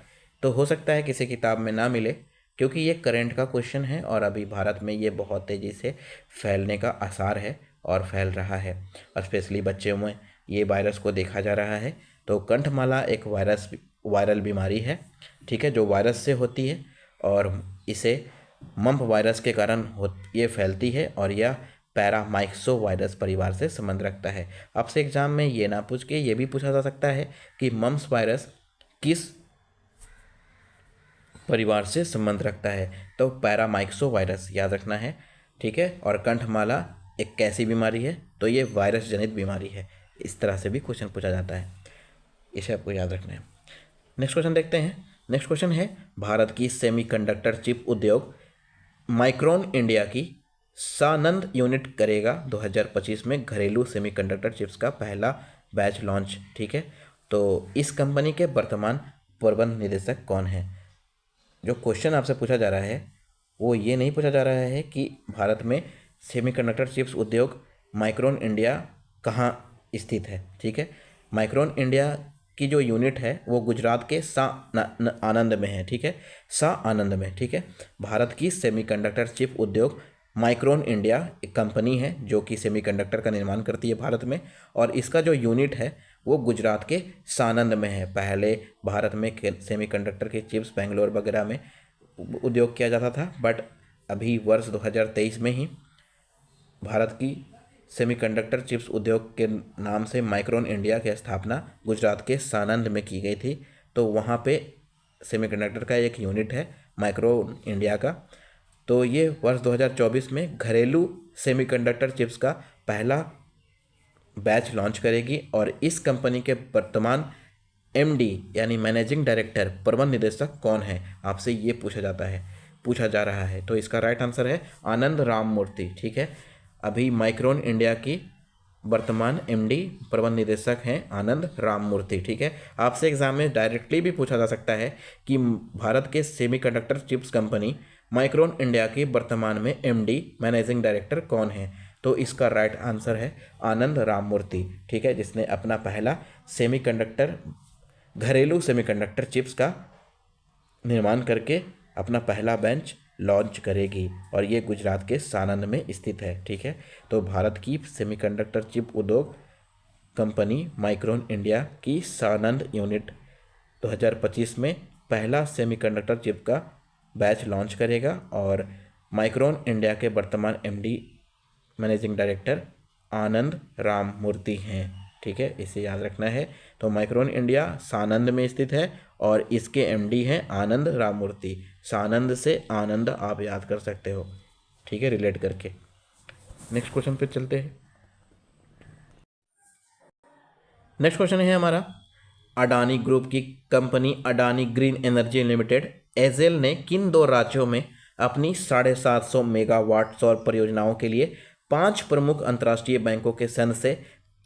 तो हो सकता है किसी किताब में ना मिले, क्योंकि ये करंट का क्वेश्चन है और अभी भारत में ये बहुत तेज़ी से फैलने का आसार है और फैल रहा है, और स्पेशली बच्चों में ये वायरस को देखा जा रहा है। तो कंठमाला एक वायरल बीमारी है, ठीक है, जो वायरस से होती है, और इसे मम्प वायरस के कारण ये फैलती है, और यह पैरामाइक्सो वायरस परिवार से संबंध रखता है। आपसे एग्जाम में ये ना पूछ के ये भी पूछा जा सकता है कि मम्प्स वायरस किस परिवार से संबंध रखता है, तो पैरामाइक्सो वायरस याद रखना है, ठीक है। और कंठमाला एक कैसी बीमारी है, तो ये वायरस जनित बीमारी है। इस तरह से भी क्वेश्चन पूछा जाता है, इसे आपको याद रखना है। नेक्स्ट क्वेश्चन देखते हैं। नेक्स्ट क्वेश्चन है, भारत की सेमीकंडक्टर चिप उद्योग माइक्रोन इंडिया की सानंद यूनिट करेगा 2025 में घरेलू सेमीकंडक्टर चिप्स का पहला बैच लॉन्च। ठीक है, तो इस कंपनी के वर्तमान प्रबंध निदेशक कौन है? जो क्वेश्चन आपसे पूछा जा रहा है वो ये नहीं पूछा जा रहा है कि भारत में सेमीकंडक्टर चिप्स उद्योग माइक्रोन इंडिया कहाँ स्थित है। ठीक है, माइक्रोन इंडिया की जो यूनिट है वो गुजरात के आनंद में है। ठीक है, आनंद में। ठीक है, भारत की सेमीकंडक्टर चिप उद्योग माइक्रोन इंडिया एक कंपनी है जो कि सेमीकंडक्टर का निर्माण करती है भारत में, और इसका जो यूनिट है वो गुजरात के सानंद में है। पहले भारत में सेमीकंडक्टर के चिप्स बेंगलोर वगैरह में उद्योग किया जाता था, बट अभी वर्ष 2023 में ही भारत की सेमीकंडक्टर चिप्स उद्योग के नाम से माइक्रोन इंडिया की स्थापना गुजरात के सानंद में की गई थी। तो वहाँ पे सेमीकंडक्टर का एक यूनिट है माइक्रोन इंडिया का। तो ये वर्ष 2024 में घरेलू सेमीकंडक्टर चिप्स का पहला बैच लॉन्च करेगी, और इस कंपनी के वर्तमान एमडी यानी मैनेजिंग डायरेक्टर प्रबंध निदेशक कौन है? आपसे ये पूछा जा रहा है। तो इसका राइट आंसर है आनंद राममूर्ति। ठीक है, अभी माइक्रोन इंडिया की वर्तमान एमडी प्रबंध निदेशक हैं आनंद राममूर्ति। ठीक है, आपसे एग्जाम में डायरेक्टली भी पूछा जा सकता है कि भारत के semiconductor chips company micron India की वर्तमान में एमडी मैनेजिंग डायरेक्टर कौन है? तो इसका राइट आंसर है आनंद राममूर्ति। ठीक है, जिसने अपना पहला घरेलू सेमीकंडक्टर चिप्स का निर्माण करके अपना पहला बेंच लॉन्च करेगी, और ये गुजरात के सानंद में स्थित है। ठीक है, तो भारत की सेमीकंडक्टर चिप उद्योग कंपनी माइक्रोन इंडिया की सानंद यूनिट 2025 में पहला सेमीकंडक्टर चिप का बैच लॉन्च करेगा, और माइक्रोन इंडिया के वर्तमान एमडी मैनेजिंग डायरेक्टर आनंद राममूर्ति हैं। ठीक है, इसे याद रखना है। तो माइक्रोन इंडिया सानंद में स्थित है और इसके एमडी हैं आनंद राममूर्ति। सानंद से आनंद आप याद कर सकते हो। ठीक है, रिलेट करके। नेक्स्ट क्वेश्चन पे चलते हैं। नेक्स्ट क्वेश्चन है हमारा, अडानी ग्रुप की company Adani green energy limited AJL ने किन 2 राज्यों में अपनी 750 मेगावाट सौर परियोजनाओं के लिए 5 प्रमुख अंतर्राष्ट्रीय बैंकों के सन से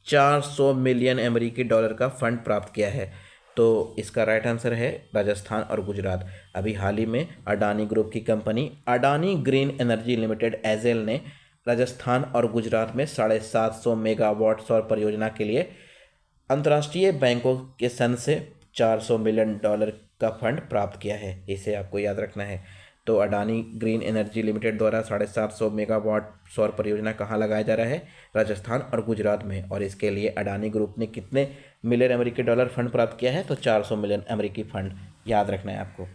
400 मिलियन अमेरिकी डॉलर का फंड प्राप्त किया है? तो इसका राइट आंसर है राजस्थान और गुजरात। अभी हाल ही में अडानी ग्रुप की company Adani green energy limited AJL ने राजस्थान और गुजरात में 750 मेगावाट सौर परियोजना के लिए अंतर्राष्ट्रीय बैंकों के सन से 400 मिलियन डॉलर का फंड प्राप्त किया है। इसे आपको याद रखना है। तो अडानी ग्रीन एनर्जी लिमिटेड द्वारा 750 मेगावाट सौर परियोजना कहाँ लगाया जा रहा है? राजस्थान और गुजरात में। और इसके लिए अडानी ग्रुप ने कितने मिलियन अमेरिकी डॉलर फंड प्राप्त किया है? तो 400 मिलियन अमेरिकी फंड याद रखना है आपको।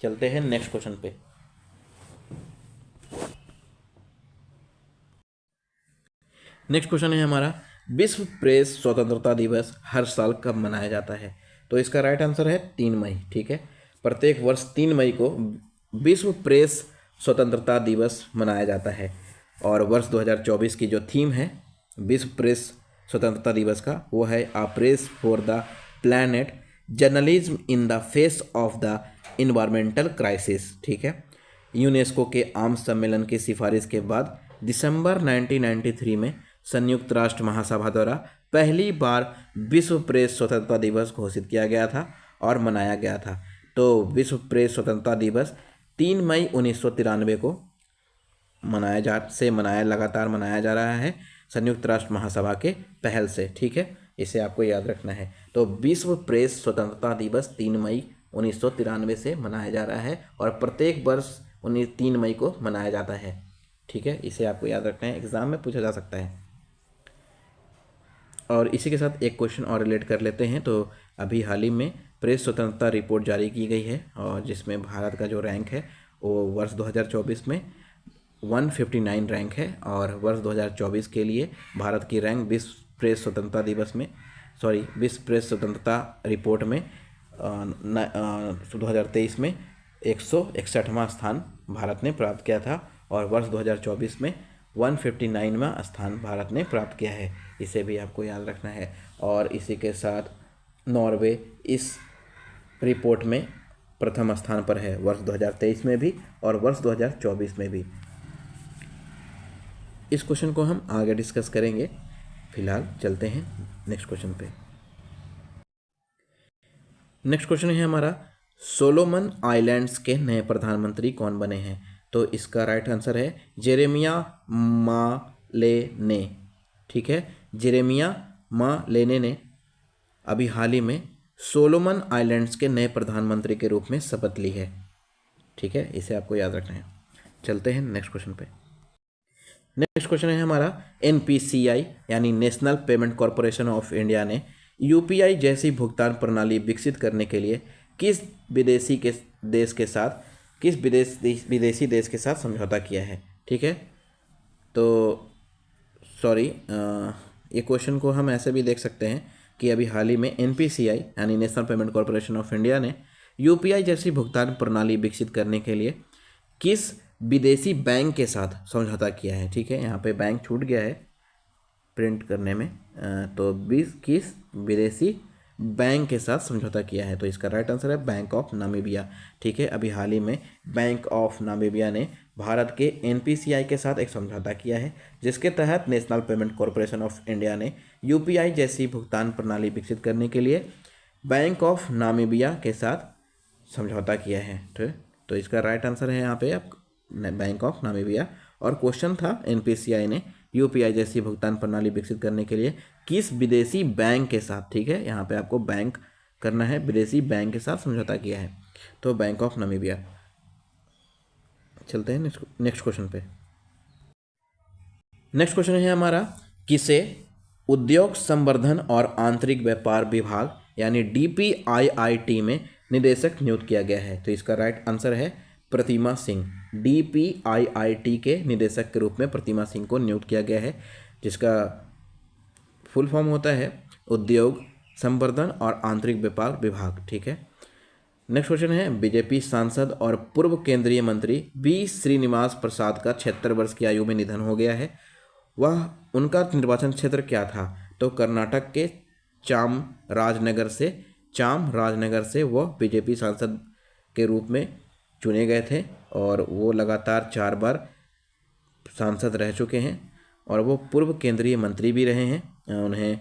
चलते हैं नेक्स्ट क्वेश्चन पे। नेक्स्ट क्वेश्चन है हमारा, विश्व प्रेस स्वतंत्रता दिवस हर साल कब मनाया जाता है? तो इसका राइट आंसर है 3 मई। ठीक है, प्रत्येक वर्ष 3 मई को विश्व प्रेस स्वतंत्रता दिवस मनाया जाता है। और वर्ष 2024 की जो थीम है विश्व प्रेस स्वतंत्रता दिवस का, वो है a press for the planet, journalism in the face of the environmental crisis. ठीक है, यूनेस्को के आम सम्मेलन की सिफारिश के बाद दिसंबर 1993 में संयुक्त राष्ट्र महासभा द्वारा पहली बार विश्व प्रेस स्वतंत्रता दिवस घोषित किया गया था और मनाया गया था। तो विश्व प्रेस स्वतंत्रता दिवस 3 मई 1993 को लगातार मनाया जा रहा है संयुक्त राष्ट्र महासभा के पहल से। ठीक है, इसे आपको याद रखना है। तो विश्व प्रेस स्वतंत्रता दिवस 3 मई 1993 से मनाया जा रहा है और प्रत्येक वर्ष 3 मई को मनाया जाता है। ठीक है, इसे आपको याद रखना है, एग्जाम में पूछा जा सकता है। और इसी के साथ एक क्वेश्चन और रिलेट कर लेते हैं। तो अभी हाल ही में प्रेस स्वतंत्रता रिपोर्ट जारी की गई है और जिसमें भारत का जो रैंक है वो वर्ष 2024 में 159 रैंक है। और वर्ष 2024 के लिए भारत की रैंक विश्व प्रेस स्वतंत्रता रिपोर्ट में 2023 में 161वां स्थान भारत ने प्राप्त किया था और वर्ष 2024 में 159वां स्थान भारत ने प्राप्त किया है। इसे भी आपको याद रखना है। और इसी के साथ नॉर्वे इस रिपोर्ट में प्रथम स्थान पर है, वर्ष 2023 में भी और वर्ष 2024 में भी। इस क्वेश्चन को हम आगे डिस्कस करेंगे। फिलहाल चलते हैं नेक्स्ट क्वेश्चन पे। नेक्स्ट क्वेश्चन है हमारा, सोलोमन आइलैंड्स के नए प्रधानमंत्री कौन बने हैं? तो इसका राइट आंसर है जेरेमिया मालेने। ठीक है, जेरेमिया मालेने ने अभी हाल ही में सोलोमन आइलैंड्स के नए प्रधानमंत्री के रूप में शपथ ली है। ठीक है, इसे आपको याद रखना है। चलते हैं नेक्स्ट क्वेश्चन पे। नेक्स्ट क्वेश्चन है हमारा, एनपीसीआई यानी national payment corporation of India ने यूपीआई जैसी भुगतान प्रणाली विकसित करने के लिए किस विदेशी देश के साथ समझौता किया है? ठीक है, तो सॉरी, ये क्वेश्चन को हम ऐसे भी देख सकते हैं कि अभी हाल ही में एनपीसीआई यानी national payment corporation of India ने यूपीआई जैसी भुगतान प्रणाली विकसित करने के लिए किस विदेशी बैंक के साथ समझौता किया है? ठीक है, यहाँ पे बैंक छूट गया है प्रिंट करने में, तो किस विदेशी बैंक के साथ समझौता किया है? तो इसका राइट आंसर है बैंक ऑफ नामीबिया। ठीक है, अभी हाल ही में बैंक ऑफ नामीबिया ने भारत के एनपीसीआई के साथ एक समझौता किया है, जिसके तहत national payment corporation of India ने यूपीआई जैसी भुगतान प्रणाली विकसित करने के लिए बैंक ऑफ नामीबिया के साथ समझौता किया है। तो इसका राइट आंसर है यहाँ पे आप बैंक ऑफ नामीबिया। और क्वेश्चन था एनपीसीआई ने यूपीआई जैसी भुगतान प्रणाली विकसित करने के लिए किस विदेशी बैंक के साथ, ठीक है, यहाँ पे आपको बैंक करना है, विदेशी बैंक के साथ समझौता किया है, तो बैंक ऑफ नामीबिया। चलते हैं नेक्स्ट क्वेश्चन पे। नेक्स्ट क्वेश्चन है हमारा, किसे उद्योग संवर्धन और आंतरिक व्यापार विभाग यानी डीपीआईआईटी में निदेशक नियुक्त किया गया है? तो इसका राइट आंसर है प्रतिमा सिंह। डीपीआईआईटी के निदेशक के रूप में प्रतिमा सिंह को नियुक्त किया गया है, जिसका फुल फॉर्म होता है उद्योग संवर्धन और आंतरिक व्यापार विभाग। ठीक है, नेक्स्ट क्वेश्चन है, बीजेपी सांसद और पूर्व केंद्रीय मंत्री बी श्रीनिवास प्रसाद का 76 वर्ष की आयु में निधन हो गया है। वह उनका निर्वाचन क्षेत्र क्या था? तो कर्नाटक के चामराजनगर से वह बीजेपी सांसद के रूप में चुने गए थे और वो लगातार 4 बार सांसद रह चुके हैं और वो पूर्व केंद्रीय मंत्री भी रहे हैं। उन्हें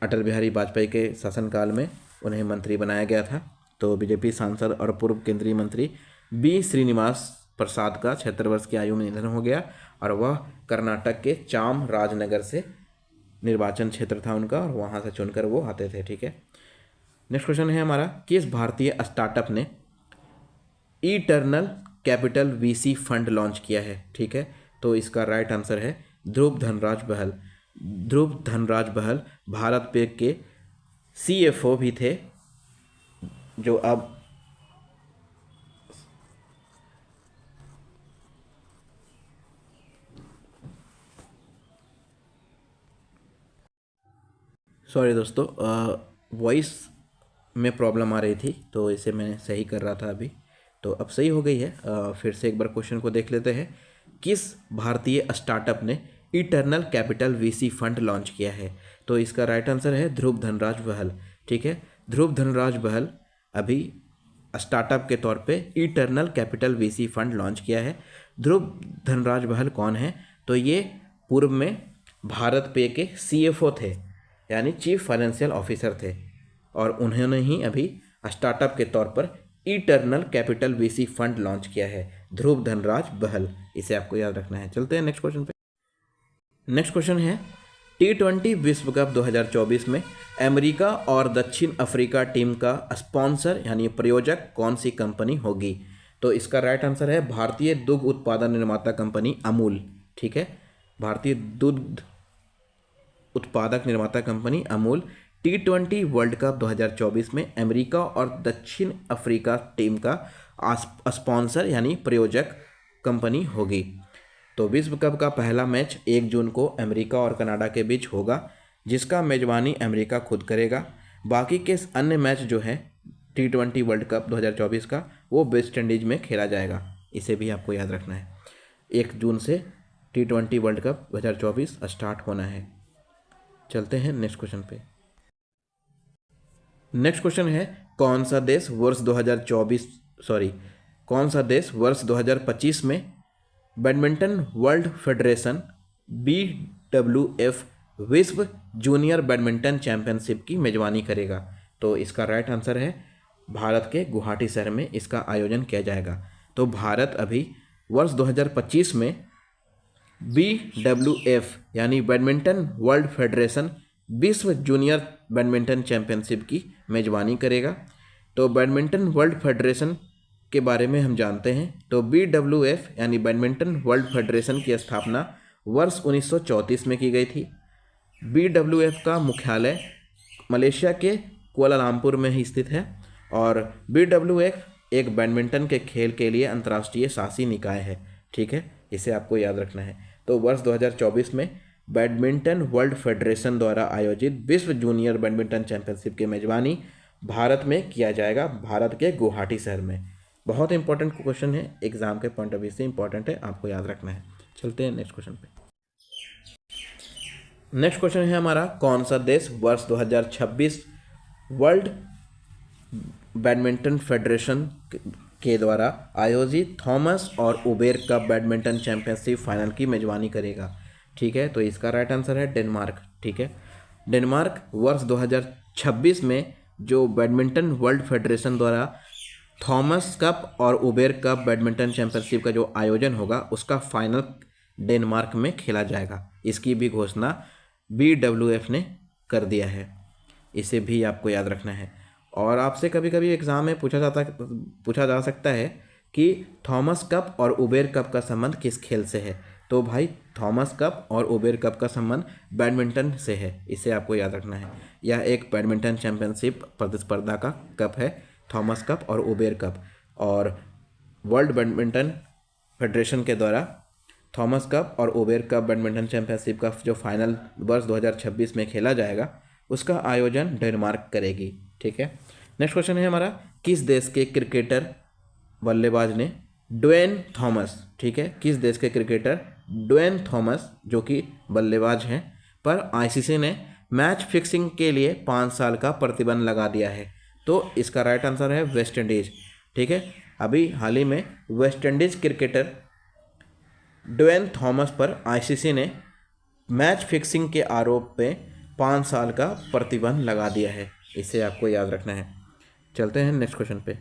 अटल बिहारी वाजपेयी के शासनकाल में उन्हें मंत्री बनाया गया था। तो बीजेपी सांसद और पूर्व केंद्रीय मंत्री बी श्रीनिवास प्रसाद का 76 वर्ष की आयु में निधन हो गया और वह कर्नाटक के चामराजनगर से निर्वाचन क्षेत्र था उनका और वहाँ से चुनकर वो आते थे। ठीक है, नेक्स्ट क्वेश्चन है हमारा, किस भारतीय स्टार्टअप ने eternal capital VC fund launch किया है? ठीक है, तो इसका राइट आंसर है ध्रुव धनराज बहल। ध्रुव धनराज बहल भारत पे के सीएफओ भी थे, जो अब सॉरी दोस्तों, वॉइस में प्रॉब्लम आ रही थी तो इसे मैंने सही कर रहा था अभी, तो अब सही हो गई है। फिर से एक बार क्वेश्चन को देख लेते हैं, किस भारतीय स्टार्टअप ने eternal capital VC fund launch किया है? तो इसका राइट आंसर है ध्रुव धनराज बहल। ठीक है, ध्रुव धनराज बहल अभी स्टार्टअप के तौर पे eternal capital VC fund launch किया है। ध्रुव धनराज बहल कौन है? तो ये पूर्व में भारत पे के सीएफओ थे, यानी चीफ फाइनेंशियल ऑफिसर थे, और उन्होंने ही अभी स्टार्टअप के तौर पर eternal capital VC fund launch किया है, ध्रुव धनराज बहल। इसे आपको याद रखना है। चलते हैं नेक्स्ट क्वेश्चन पे। नेक्स्ट क्वेश्चन है, T20 विश्व कप 2024 में अमेरिका और दक्षिण अफ्रीका टीम का स्पॉन्सर यानी प्रयोजक कौन सी कंपनी होगी? तो इसका राइट आंसर है भारतीय दुग्ध उत्पादन निर्माता कंपनी अमूल। ठीक है, भारतीय दुग्ध उत्पादक निर्माता company Amul T20 world cup 2024 में अमेरिका और दक्षिण अफ्रीका टीम का स्पॉन्सर यानी प्रयोजक कंपनी होगी। तो विश्व कप का पहला मैच 1 जून को अमेरिका और कनाडा के बीच होगा, जिसका मेजबानी अमेरिका खुद करेगा। बाकी के अन्य मैच जो है T20 वर्ल्ड कप 2024 का, वो वेस्ट इंडीज़ में खेला जाएगा। इसे भी आपको याद रखना है। 1 जून से T20 वर्ल्ड कप 2024 स्टार्ट होना है। चलते हैं नेक्स्ट क्वेश्चन पे। नेक्स्ट क्वेश्चन है, कौन सा देश वर्ष 2025 में बैडमिंटन वर्ल्ड फेडरेशन BWF विश्व जूनियर बैडमिंटन चैंपियनशिप की मेजबानी करेगा? तो इसका राइट आंसर है भारत के गुवाहाटी शहर में इसका आयोजन किया जाएगा। तो भारत अभी वर्ष 2025 में BWF यानी बैडमिंटन वर्ल्ड फेडरेशन विश्व जूनियर बैडमिंटन चैंपियनशिप की मेजबानी करेगा। तो बैडमिंटन वर्ल्ड फेडरेशन के बारे में हम जानते हैं। तो BWF यानी बैडमिंटन वर्ल्ड फेडरेशन की स्थापना वर्ष 1934 में की गई थी। BWF का मुख्यालय मलेशिया के कुआलालंपुर में ही स्थित है और BWF एक बैडमिंटन के खेल के लिए अंतर्राष्ट्रीय शासी निकाय है। ठीक है, इसे आपको याद रखना है। तो वर्ष 2024 में बैडमिंटन वर्ल्ड फेडरेशन द्वारा आयोजित विश्व जूनियर बैडमिंटन चैंपियनशिप की मेजबानी भारत में किया जाएगा, भारत के गुवाहाटी शहर में। बहुत इंपॉर्टेंट क्वेश्चन है, एग्जाम के पॉइंट ऑफ व्यू से इंपॉर्टेंट है, आपको याद रखना है। चलते हैं नेक्स्ट क्वेश्चन पे। नेक्स्ट क्वेश्चन है हमारा, कौन सा देश वर्ष 2026 वर्ल्ड बैडमिंटन फेडरेशन के द्वारा आयोजित थॉमस और Uber cup badminton championship final की मेजबानी करेगा? ठीक है, तो इसका राइट आंसर है डेनमार्क। ठीक है, डेनमार्क वर्ष 2026 में जो बैडमिंटन वर्ल्ड फेडरेशन द्वारा थॉमस कप और उबेर कप बैडमिंटन चैंपियनशिप का जो आयोजन होगा उसका फाइनल डेनमार्क में खेला जाएगा। इसकी भी घोषणा BWF ने कर दिया है, इसे भी आपको याद रखना है। और आपसे कभी कभी एग्ज़ाम में पूछा जा सकता है कि थॉमस कप और उबेर कप का संबंध किस खेल से है? तो भाई थॉमस कप और उबेर कप का संबंध बैडमिंटन से है, इसे आपको याद रखना है। यह एक बैडमिंटन चैंपियनशिप प्रतिस्पर्धा का कप है, थॉमस कप और उबेर कप। और वर्ल्ड बैडमिंटन फेडरेशन के द्वारा थॉमस कप और उबेर कप बैडमिंटन चैंपियनशिप का जो फाइनल वर्ष 2026 में खेला जाएगा उसका आयोजन डेनमार्क करेगी। ठीक है, नेक्स्ट क्वेश्चन है हमारा, किस देश के क्रिकेटर बल्लेबाज ने ड्वेन थॉमस, ठीक है, किस देश के क्रिकेटर ड्वेन थॉमस जो कि बल्लेबाज हैं पर ICC ने मैच फिक्सिंग के लिए 5 साल का प्रतिबंध लगा दिया है? तो इसका राइट आंसर है वेस्ट इंडीज। ठीक है, अभी हाल ही में West Indies cricketer Dwayne Thomas पर ICC ने मैच फिक्सिंग के आरोप में 5 साल का प्रतिबंध लगा दिया है, इसे आपको याद रखना है। चलते हैं नेक्स्ट क्वेश्चन पे।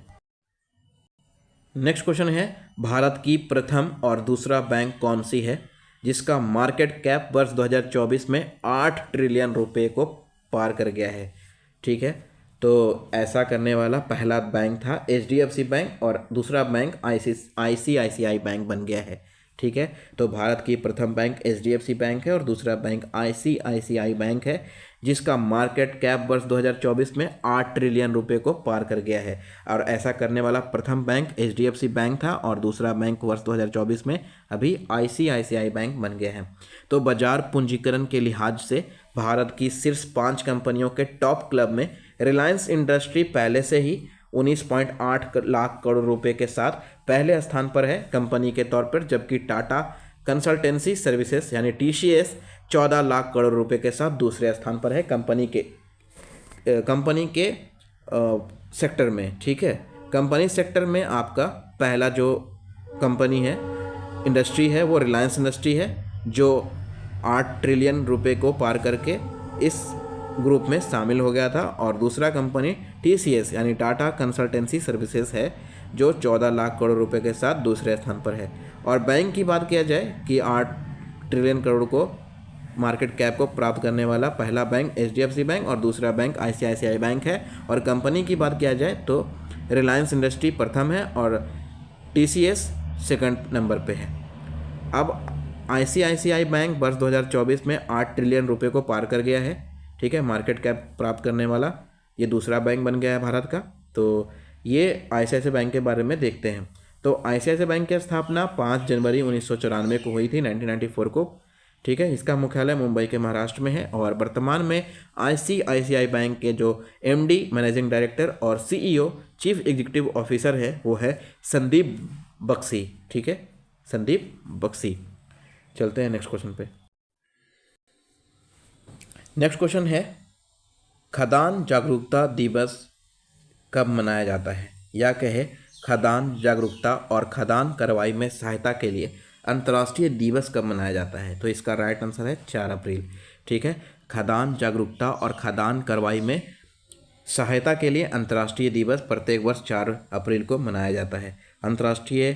नेक्स्ट क्वेश्चन है, भारत की प्रथम और दूसरा बैंक कौन सी है जिसका मार्केट कैप वर्ष 2024 में 8 ट्रिलियन रुपए को पार कर गया है? ठीक है, तो ऐसा करने वाला पहला बैंक था HDFC बैंक और दूसरा बैंक ICICI बैंक बन गया है। ठीक है, तो भारत की प्रथम बैंक HDFC बैंक है और दूसरा बैंक ICICI बैंक है जिसका मार्केट कैप वर्ष 2024 में 8 ट्रिलियन रुपए को पार कर गया है। और ऐसा करने वाला प्रथम बैंक HDFC बैंक था और दूसरा बैंक वर्ष 2024 में अभी ICICI बैंक बन गया है। तो बाजार पूंजीकरण के लिहाज से भारत की शीर्ष 5 कंपनियों के टॉप क्लब में रिलायंस इंडस्ट्री पहले से ही 19.8 लाख करोड़ रुपए के साथ पहले स्थान पर है कंपनी के तौर पर, जबकि टाटा कंसल्टेंसी सर्विसेज यानी TCS 14 लाख करोड़ रुपए के साथ दूसरे स्थान पर है कंपनी के सेक्टर में। ठीक है, कंपनी सेक्टर में आपका पहला जो कंपनी है इंडस्ट्री है वो रिलायंस इंडस्ट्री है जो 8 ट्रिलियन रुपए को पार करके इस ग्रुप में शामिल हो गया था। और दूसरा कंपनी TCS यानी टाटा कंसल्टेंसी सर्विसेज है जो 14 लाख करोड़ रुपए के साथ दूसरे स्थान पर है। और बैंक की बात किया जाए कि 8 ट्रिलियन करोड़ को मार्केट कैप को प्राप्त करने वाला पहला बैंक HDFC बैंक और दूसरा बैंक ICICI बैंक है। और कंपनी की बात किया जाए तो रिलायंस इंडस्ट्री प्रथम है और TCS सेकंड नंबर पे है। अब ICICI बैंक वर्ष 2024 में 8 ट्रिलियन रुपए को पार कर गया है। ठीक है, मार्केट कैप प्राप्त करने वाला ये दूसरा बैंक बन गया है भारत का। तो ये ICICI बैंक के बारे में देखते हैं। तो ICICI बैंक की स्थापना 5 जनवरी 1994 को हुई थी, 1994 को। ठीक है, इसका मुख्यालय मुंबई के महाराष्ट्र में है। और वर्तमान में ICICI बैंक के जो MD मैनेजिंग डायरेक्टर और CEO चीफ एग्जीक्यूटिव ऑफिसर है वो है संदीप बख्शी। ठीक है, संदीप बख्शी। चलते हैं नेक्स्ट क्वेश्चन पे। नेक्स्ट क्वेश्चन है, खदान जागरूकता दिवस कब मनाया जाता है? या कहे खदान जागरूकता और खदान कार्रवाई में सहायता के लिए अंतर्राष्ट्रीय दिवस कब मनाया जाता है? तो इसका राइट आंसर है 4 अप्रैल। ठीक है, खदान जागरूकता और खदान कार्रवाई में सहायता के लिए अंतर्राष्ट्रीय दिवस प्रत्येक वर्ष 4 अप्रैल को मनाया जाता है। अंतर्राष्ट्रीय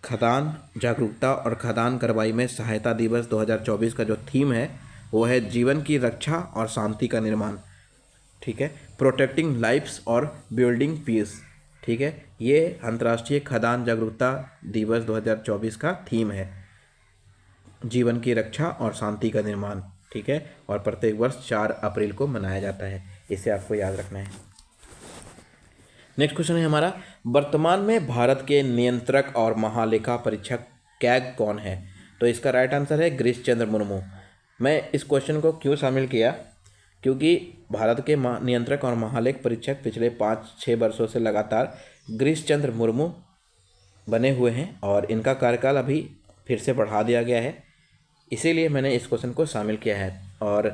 खदान जागरूकता और खदान कार्रवाई में सहायता दिवस 2024 का जो थीम है वो है जीवन की रक्षा और शांति का निर्माण। ठीक है, प्रोटेक्टिंग लाइफ्स और बिल्डिंग पीस। ठीक है, ये अंतर्राष्ट्रीय खदान जागरूकता दिवस 2024 का थीम है, जीवन की रक्षा और शांति का निर्माण। ठीक है, और प्रत्येक वर्ष 4 अप्रैल को मनाया जाता है, इसे आपको याद रखना है। नेक्स्ट क्वेश्चन है हमारा, वर्तमान में भारत के नियंत्रक और महालेखा परीक्षक कैग कौन है? तो इसका राइट आंसर है गिरीश चंद्र मुर्मू। मैं इस क्वेश्चन को क्यों शामिल किया, क्योंकि भारत के नियंत्रक और महालेख परीक्षक पिछले 5-6 वर्षों से लगातार गिरीश चंद्र मुर्मू बने हुए हैं और इनका कार्यकाल अभी फिर से बढ़ा दिया गया है, इसीलिए मैंने इस क्वेश्चन को शामिल किया है। और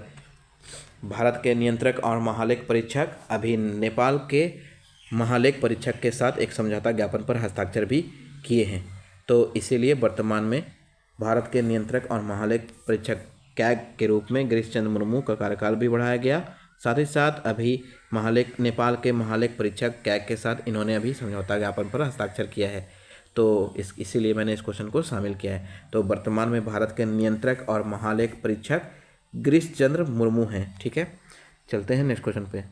भारत के नियंत्रक और महालेख परीक्षक अभी नेपाल के महालेख परीक्षक के साथ एक समझौता ज्ञापन पर हस्ताक्षर भी किए हैं, तो इसीलिए वर्तमान में भारत के नियंत्रक और महालेख परीक्षक कैग के रूप में गिरीश चंद्र मुर्मू का कार्यकाल भी बढ़ाया गया। साथ ही साथ अभी नेपाल के महालेख परीक्षक कैग के साथ इन्होंने अभी समझौता ज्ञापन पर हस्ताक्षर किया है, तो इसीलिए मैंने इस क्वेश्चन को शामिल किया है। तो वर्तमान में भारत के नियंत्रक और महालेख परीक्षक गिरीश चंद्र मुर्मू हैं। ठीक है, चलते हैं नेक्स्ट क्वेश्चन पे।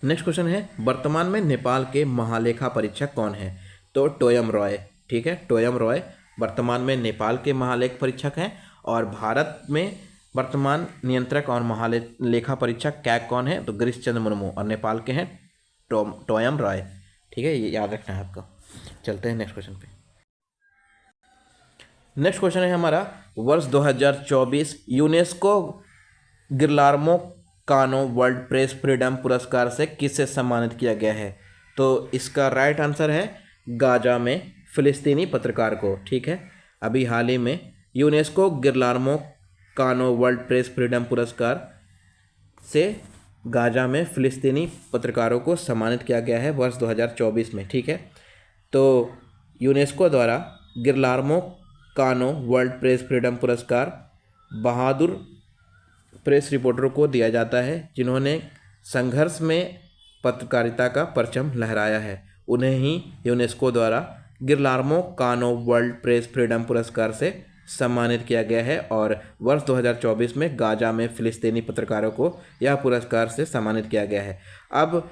नेक्स्ट क्वेश्चन है, वर्तमान में नेपाल के महालेखा परीक्षक कौन है? तो टोयम रॉय। ठीक है, टोयम रॉय वर्तमान में नेपाल के महालेख परीक्षक हैं और भारत में वर्तमान नियंत्रक और महालेखा परीक्षक कैग कौन है? तो गिरीश चंद्र मुर्मू, और नेपाल के हैं टोयम रॉय। ठीक है, ये याद रखना है आपको। चलते हैं नेक्स्ट क्वेश्चन पे। नेक्स्ट क्वेश्चन है हमारा, वर्ष 2024 यूनेस्को गिर्लार्मो कानो वर्ल्ड प्रेस फ्रीडम पुरस्कार से किससे सम्मानित किया गया है? तो इसका राइट आंसर है गाजा में फिलिस्तीनी पत्रकार को। ठीक है, अभी हाल ही में यूनेस्को गिर्लार्मो कानो वर्ल्ड प्रेस फ्रीडम पुरस्कार से गाजा में फिलिस्तीनी पत्रकारों को सम्मानित किया गया है वर्ष 2024 में। ठीक है, तो यूनेस्को द्वारा गिर्लार्मो कानो वर्ल्ड प्रेस फ्रीडम पुरस्कार बहादुर प्रेस रिपोर्टरों को दिया जाता है जिन्होंने संघर्ष में पत्रकारिता का परचम लहराया है। उन्हें ही यूनेस्को द्वारा गिर्लार्मो कानो वर्ल्ड प्रेस फ्रीडम पुरस्कार से सम्मानित किया गया है और वर्ष 2024 में गाजा में फिलिस्तीनी पत्रकारों को यह पुरस्कार से सम्मानित किया गया है। अब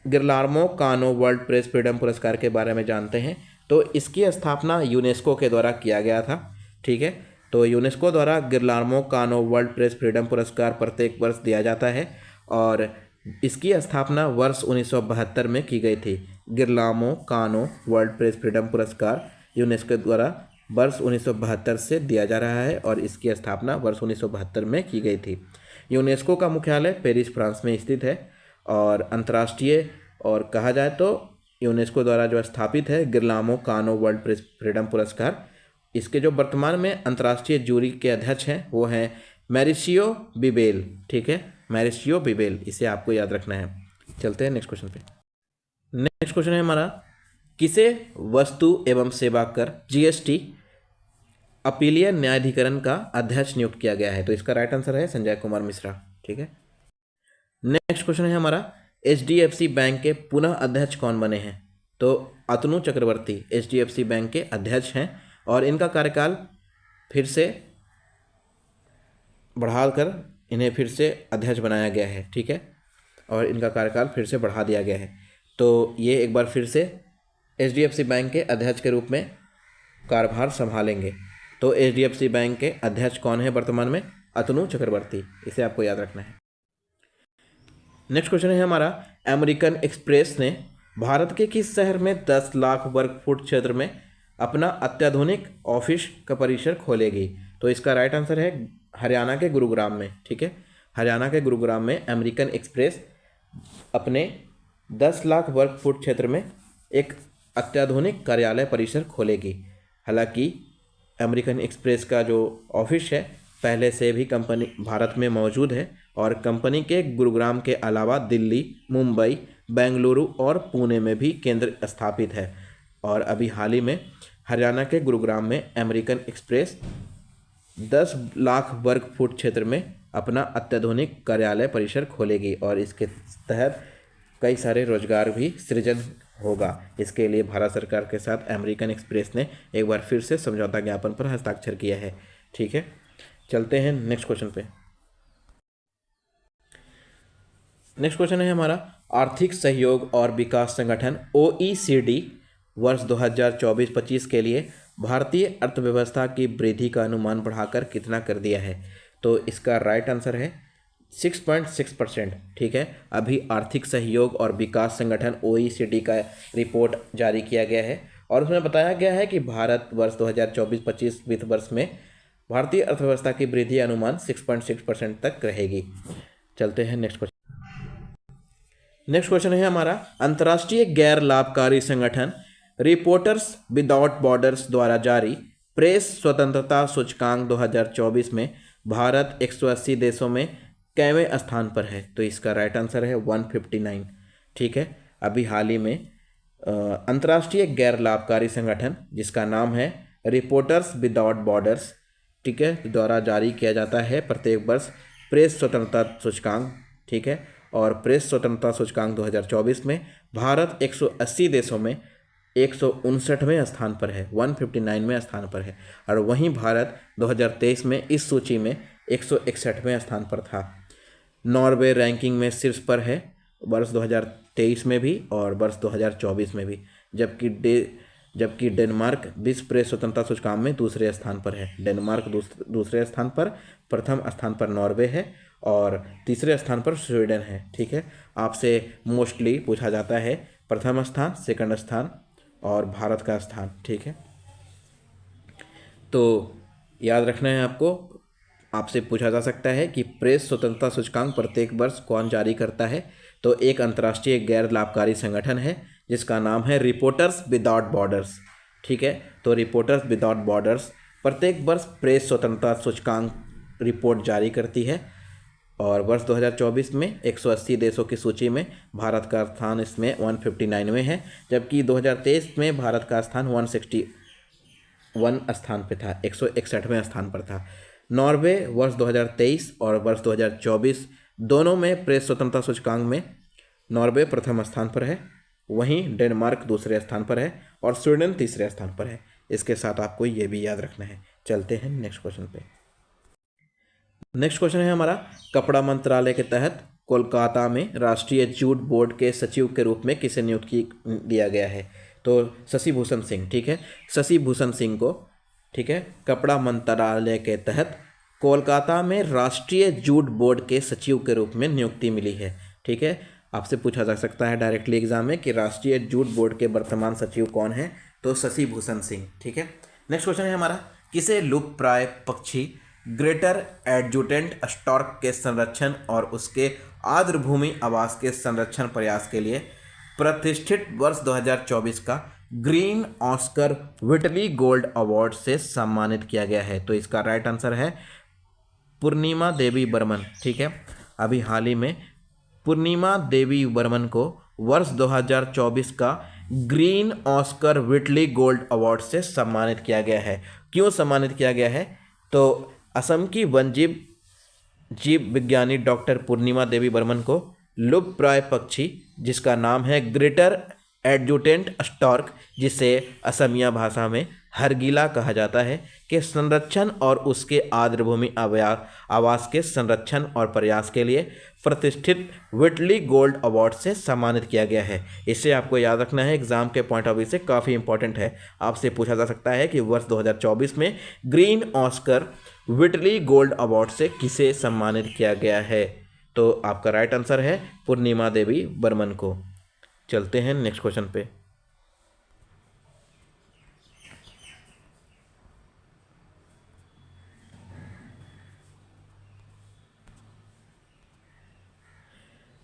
गिर्लार्मो कानो वर्ल्ड प्रेस फ्रीडम पुरस्कार के बारे में जानते हैं। तो इसकी स्थापना यूनेस्को के द्वारा किया गया था। ठीक है, तो यूनेस्को द्वारा गिर्लार्मो कानो वर्ल्ड प्रेस फ्रीडम पुरस्कार प्रत्येक वर्ष दिया जाता है और इसकी स्थापना वर्ष 1972 में की गई थी। गिर्लार्मो कानो वर्ल्ड प्रेस फ्रीडम पुरस्कार यूनेस्को द्वारा वर्ष 1972 से दिया जा रहा है और इसकी स्थापना वर्ष 1972 में की गई थी। यूनेस्को का मुख्यालय पेरिस, फ्रांस में स्थित है और अंतर्राष्ट्रीय और कहा जाए तो यूनेस्को द्वारा जो स्थापित है गिर्लार्मो कानो वर्ल्ड प्रेस फ्रीडम पुरस्कार, इसके जो वर्तमान में अंतर्राष्ट्रीय जूरी के अध्यक्ष हैं वो हैं मैरिशियो बिबेल। ठीक है, मैरिशियो बिबेल, इसे आपको याद रखना है। चलते हैं नेक्स्ट क्वेश्चन पे। नेक्स्ट क्वेश्चन है हमारा, किसे वस्तु एवं सेवा कर जीएसटी अपीलीय न्यायाधिकरण का अध्यक्ष नियुक्त किया गया है? तो इसका राइट आंसर है संजय कुमार मिश्रा। ठीक है, नेक्स्ट क्वेश्चन है हमारा, एचडीएफसी बैंक के पुनः अध्यक्ष कौन बने हैं? तो अतनु चक्रवर्ती एचडीएफसी बैंक के अध्यक्ष हैं और इनका कार्यकाल फिर से बढ़ाकर इन्हें फिर से अध्यक्ष बनाया गया है। ठीक है, और इनका कार्यकाल फिर से बढ़ा दिया गया है, तो ये एक बार फिर से एचडीएफसी बैंक के अध्यक्ष के रूप में कार्यभार संभालेंगे। तो एचडीएफसी बैंक के अध्यक्ष कौन है वर्तमान में? अतनु चक्रवर्ती, इसे आपको याद रखना है। नेक्स्ट क्वेश्चन है हमारा, अमेरिकन एक्सप्रेस ने भारत के किस शहर में 10 लाख वर्ग फुट क्षेत्र में अपना अत्याधुनिक ऑफिस का परिसर खोलेगी? तो इसका राइट आंसर है हरियाणा के गुरुग्राम में। ठीक है, हरियाणा के गुरुग्राम में अमेरिकन एक्सप्रेस अपने 10 लाख वर्ग फुट क्षेत्र में एक अत्याधुनिक कार्यालय परिसर खोलेगी। हालांकि अमेरिकन एक्सप्रेस का जो ऑफिस है पहले से भी कंपनी भारत में मौजूद है और कंपनी के गुरुग्राम के अलावा दिल्ली, मुंबई, बेंगलुरु और पुणे में भी केंद्र स्थापित है। और अभी हाल ही में हरियाणा के गुरुग्राम में अमेरिकन एक्सप्रेस 10 लाख वर्ग फुट क्षेत्र में अपना अत्याधुनिक कार्यालय परिसर खोलेगी और इसके तहत कई सारे रोजगार भी सृजन होगा। इसके लिए भारत सरकार के साथ अमेरिकन एक्सप्रेस ने एक बार फिर से समझौता ज्ञापन पर हस्ताक्षर किया है। ठीक है, चलते हैं नेक्स्ट क्वेश्चन पे। नेक्स्ट क्वेश्चन है हमारा, आर्थिक सहयोग और विकास संगठन OECD वर्ष 2024-25 के लिए भारतीय अर्थव्यवस्था की वृद्धि का अनुमान बढ़ाकर कितना कर दिया है? तो इसका राइट आंसर है 6.6%। ठीक है, अभी आर्थिक सहयोग और विकास संगठन OECD का रिपोर्ट जारी किया गया है और उसमें बताया गया है कि भारत वर्ष 2024-25 वित्त वर्ष में भारतीय अर्थव्यवस्था की वृद्धि अनुमान 6.6% तक रहेगी। चलते हैं नेक्स्ट क्वेश्चन। नेक्स्ट क्वेश्चन है हमारा, अंतर्राष्ट्रीय गैर लाभकारी संगठन रिपोर्टर्स विदाउट बॉर्डर्स द्वारा जारी प्रेस स्वतंत्रता सूचकांक 2024 में भारत 180 देशों में कैवें स्थान पर है? तो इसका राइट आंसर है 159। ठीक है, अभी हाल ही में अंतर्राष्ट्रीय गैर लाभकारी संगठन जिसका नाम है रिपोर्टर्स विदाउट बॉर्डर्स, ठीक है, द्वारा जारी किया जाता है प्रत्येक वर्ष प्रेस स्वतंत्रता सूचकांक। ठीक है, और प्रेस स्वतंत्रता सूचकांक 2024 में भारत 180 देशों में 159वें स्थान पर है, 159वें स्थान पर है। और वहीं भारत 2023 में इस सूची में 161वें स्थान पर था। नॉर्वे रैंकिंग में शीर्ष पर है वर्ष 2023 में भी और वर्ष 2024 में भी, जबकि डेनमार्क विश्व प्रेस स्वतंत्रता सूचकांक में दूसरे स्थान पर है। डेनमार्क दूसरे स्थान पर, प्रथम स्थान पर नॉर्वे है और तीसरे स्थान पर स्वीडन है। ठीक है, आपसे मोस्टली पूछा जाता है प्रथम स्थान, सेकंड स्थान और भारत का स्थान। ठीक है, तो याद रखना है आपको। आपसे पूछा जा सकता है कि प्रेस स्वतंत्रता सूचकांक प्रत्येक वर्ष कौन जारी करता है? तो एक अंतर्राष्ट्रीय गैर लाभकारी संगठन है जिसका नाम है रिपोर्टर्स विदाउट बॉर्डर्स। ठीक है, तो रिपोर्टर्स विदाउट बॉर्डर्स प्रत्येक वर्ष प्रेस स्वतंत्रता सूचकांक रिपोर्ट जारी करती है और वर्ष 2024 में 180 देशों की सूची में भारत का स्थान इसमें 159वें है, जबकि 2023 में भारत का स्थान 161 स्थान पे था, 161वें स्थान पर था। नॉर्वे वर्ष 2023 और वर्ष 2024 दोनों में प्रेस स्वतंत्रता सूचकांक में नॉर्वे प्रथम स्थान पर है, वहीं डेनमार्क दूसरे स्थान पर है और स्वीडन तीसरे स्थान पर है। इसके साथ आपको ये भी याद रखना है। चलते हैं नेक्स्ट क्वेश्चन पे। नेक्स्ट क्वेश्चन है हमारा, कपड़ा मंत्रालय के तहत कोलकाता में राष्ट्रीय जूट बोर्ड के सचिव के रूप में किसे नियुक्त दिया गया है? तो शशि भूषण सिंह। ठीक है, शशि भूषण सिंह को, ठीक है, कपड़ा मंत्रालय के तहत कोलकाता में राष्ट्रीय जूट बोर्ड के सचिव के रूप में नियुक्ति मिली है। ठीक है, आपसे पूछा जा सकता है डायरेक्टली एग्जाम में कि राष्ट्रीय जूट बोर्ड के वर्तमान सचिव कौन है? तो शशि भूषण सिंह। ठीक है, नेक्स्ट क्वेश्चन है हमारा, किसे लुप्तप्राय पक्षी ग्रेटर एडजुटेंट स्टॉर्क के संरक्षण और उसके आर्द्रभूमि आवास के संरक्षण प्रयास के लिए प्रतिष्ठित वर्ष 2024 का green Oscar Whitley gold award से सम्मानित किया गया है? तो इसका राइट आंसर है पूर्णिमा देवी बर्मन। ठीक है, अभी हाल ही में पूर्णिमा देवी बर्मन को वर्ष 2024 का green Oscar Whitley gold award से सम्मानित किया गया है। क्यों सम्मानित किया गया है? तो असम की वन्यजीव विज्ञानी डॉक्टर पूर्णिमा देवी बर्मन को लुप्तप्राय पक्षी जिसका नाम है ग्रेटर एडजुटेंट स्टॉर्क, जिसे असमिया भाषा में हरगिला कहा जाता है, के संरक्षण और उसके आर्द्रभूमि आवास के संरक्षण और प्रयास के लिए प्रतिष्ठित व्हिटली गोल्ड अवार्ड से सम्मानित किया गया है। इसे आपको याद रखना है, एग्जाम के पॉइंट ऑफ व्यू से काफ़ी इंपॉर्टेंट है। आपसे पूछा जा सकता है कि वर्ष 2024 में green Oscar Whitley gold award से किसे सम्मानित किया गया है? तो आपका राइट आंसर है पूर्णिमा देवी बर्मन को। चलते हैं नेक्स्ट क्वेश्चन पे।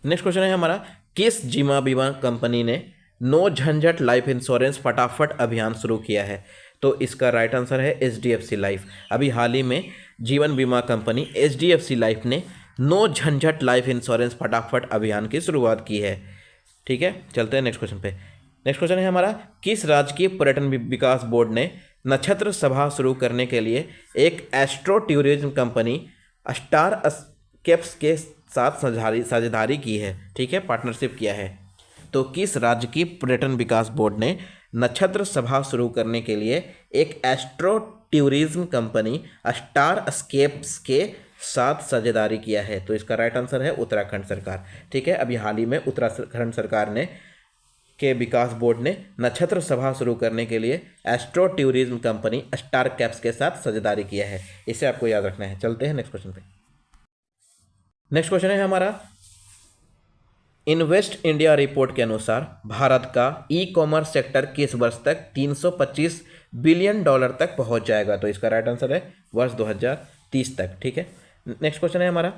नेक्स्ट क्वेश्चन है हमारा, किस जीवन बीमा कंपनी ने नो झंझट लाइफ इंश्योरेंस फटाफट अभियान शुरू किया है? तो इसका राइट आंसर है HDFC लाइफ। अभी हाल ही में जीवन बीमा कंपनी HDFC लाइफ ने नो झंझट लाइफ इंश्योरेंस फटाफट अभियान की शुरुआत की है। ठीक है, चलते हैं नेक्स्ट क्वेश्चन पे। नेक्स्ट क्वेश्चन है हमारा, किस राज्य की पर्यटन विकास बोर्ड ने नक्षत्र सभा शुरू करने के लिए एक astro tourism company star scapes के साथ साझेदारी की है? ठीक है, पार्टनरशिप किया है। तो किस राज्य की पर्यटन विकास बोर्ड ने नक्षत्र सभा शुरू करने के लिए एक astro tourism company star scapes के साथ साझेदारी किया है? तो इसका राइट आंसर है उत्तराखंड सरकार। ठीक है, अभी हाल ही में उत्तराखंड सरकार ने के विकास बोर्ड ने नक्षत्र सभा शुरू करने के लिए astro tourism company star caps के साथ साझेदारी किया है। इसे आपको याद रखना है। चलते हैं नेक्स्ट क्वेश्चन पे। नेक्स्ट क्वेश्चन है हमारा, इन्वेस्ट इंडिया रिपोर्ट के अनुसार भारत का ई कॉमर्स सेक्टर किस वर्ष तक 325 बिलियन डॉलर तक पहुंच जाएगा? तो इसका राइट आंसर है वर्ष 2030 तक। ठीक है, नेक्स्ट क्वेश्चन है हमारा,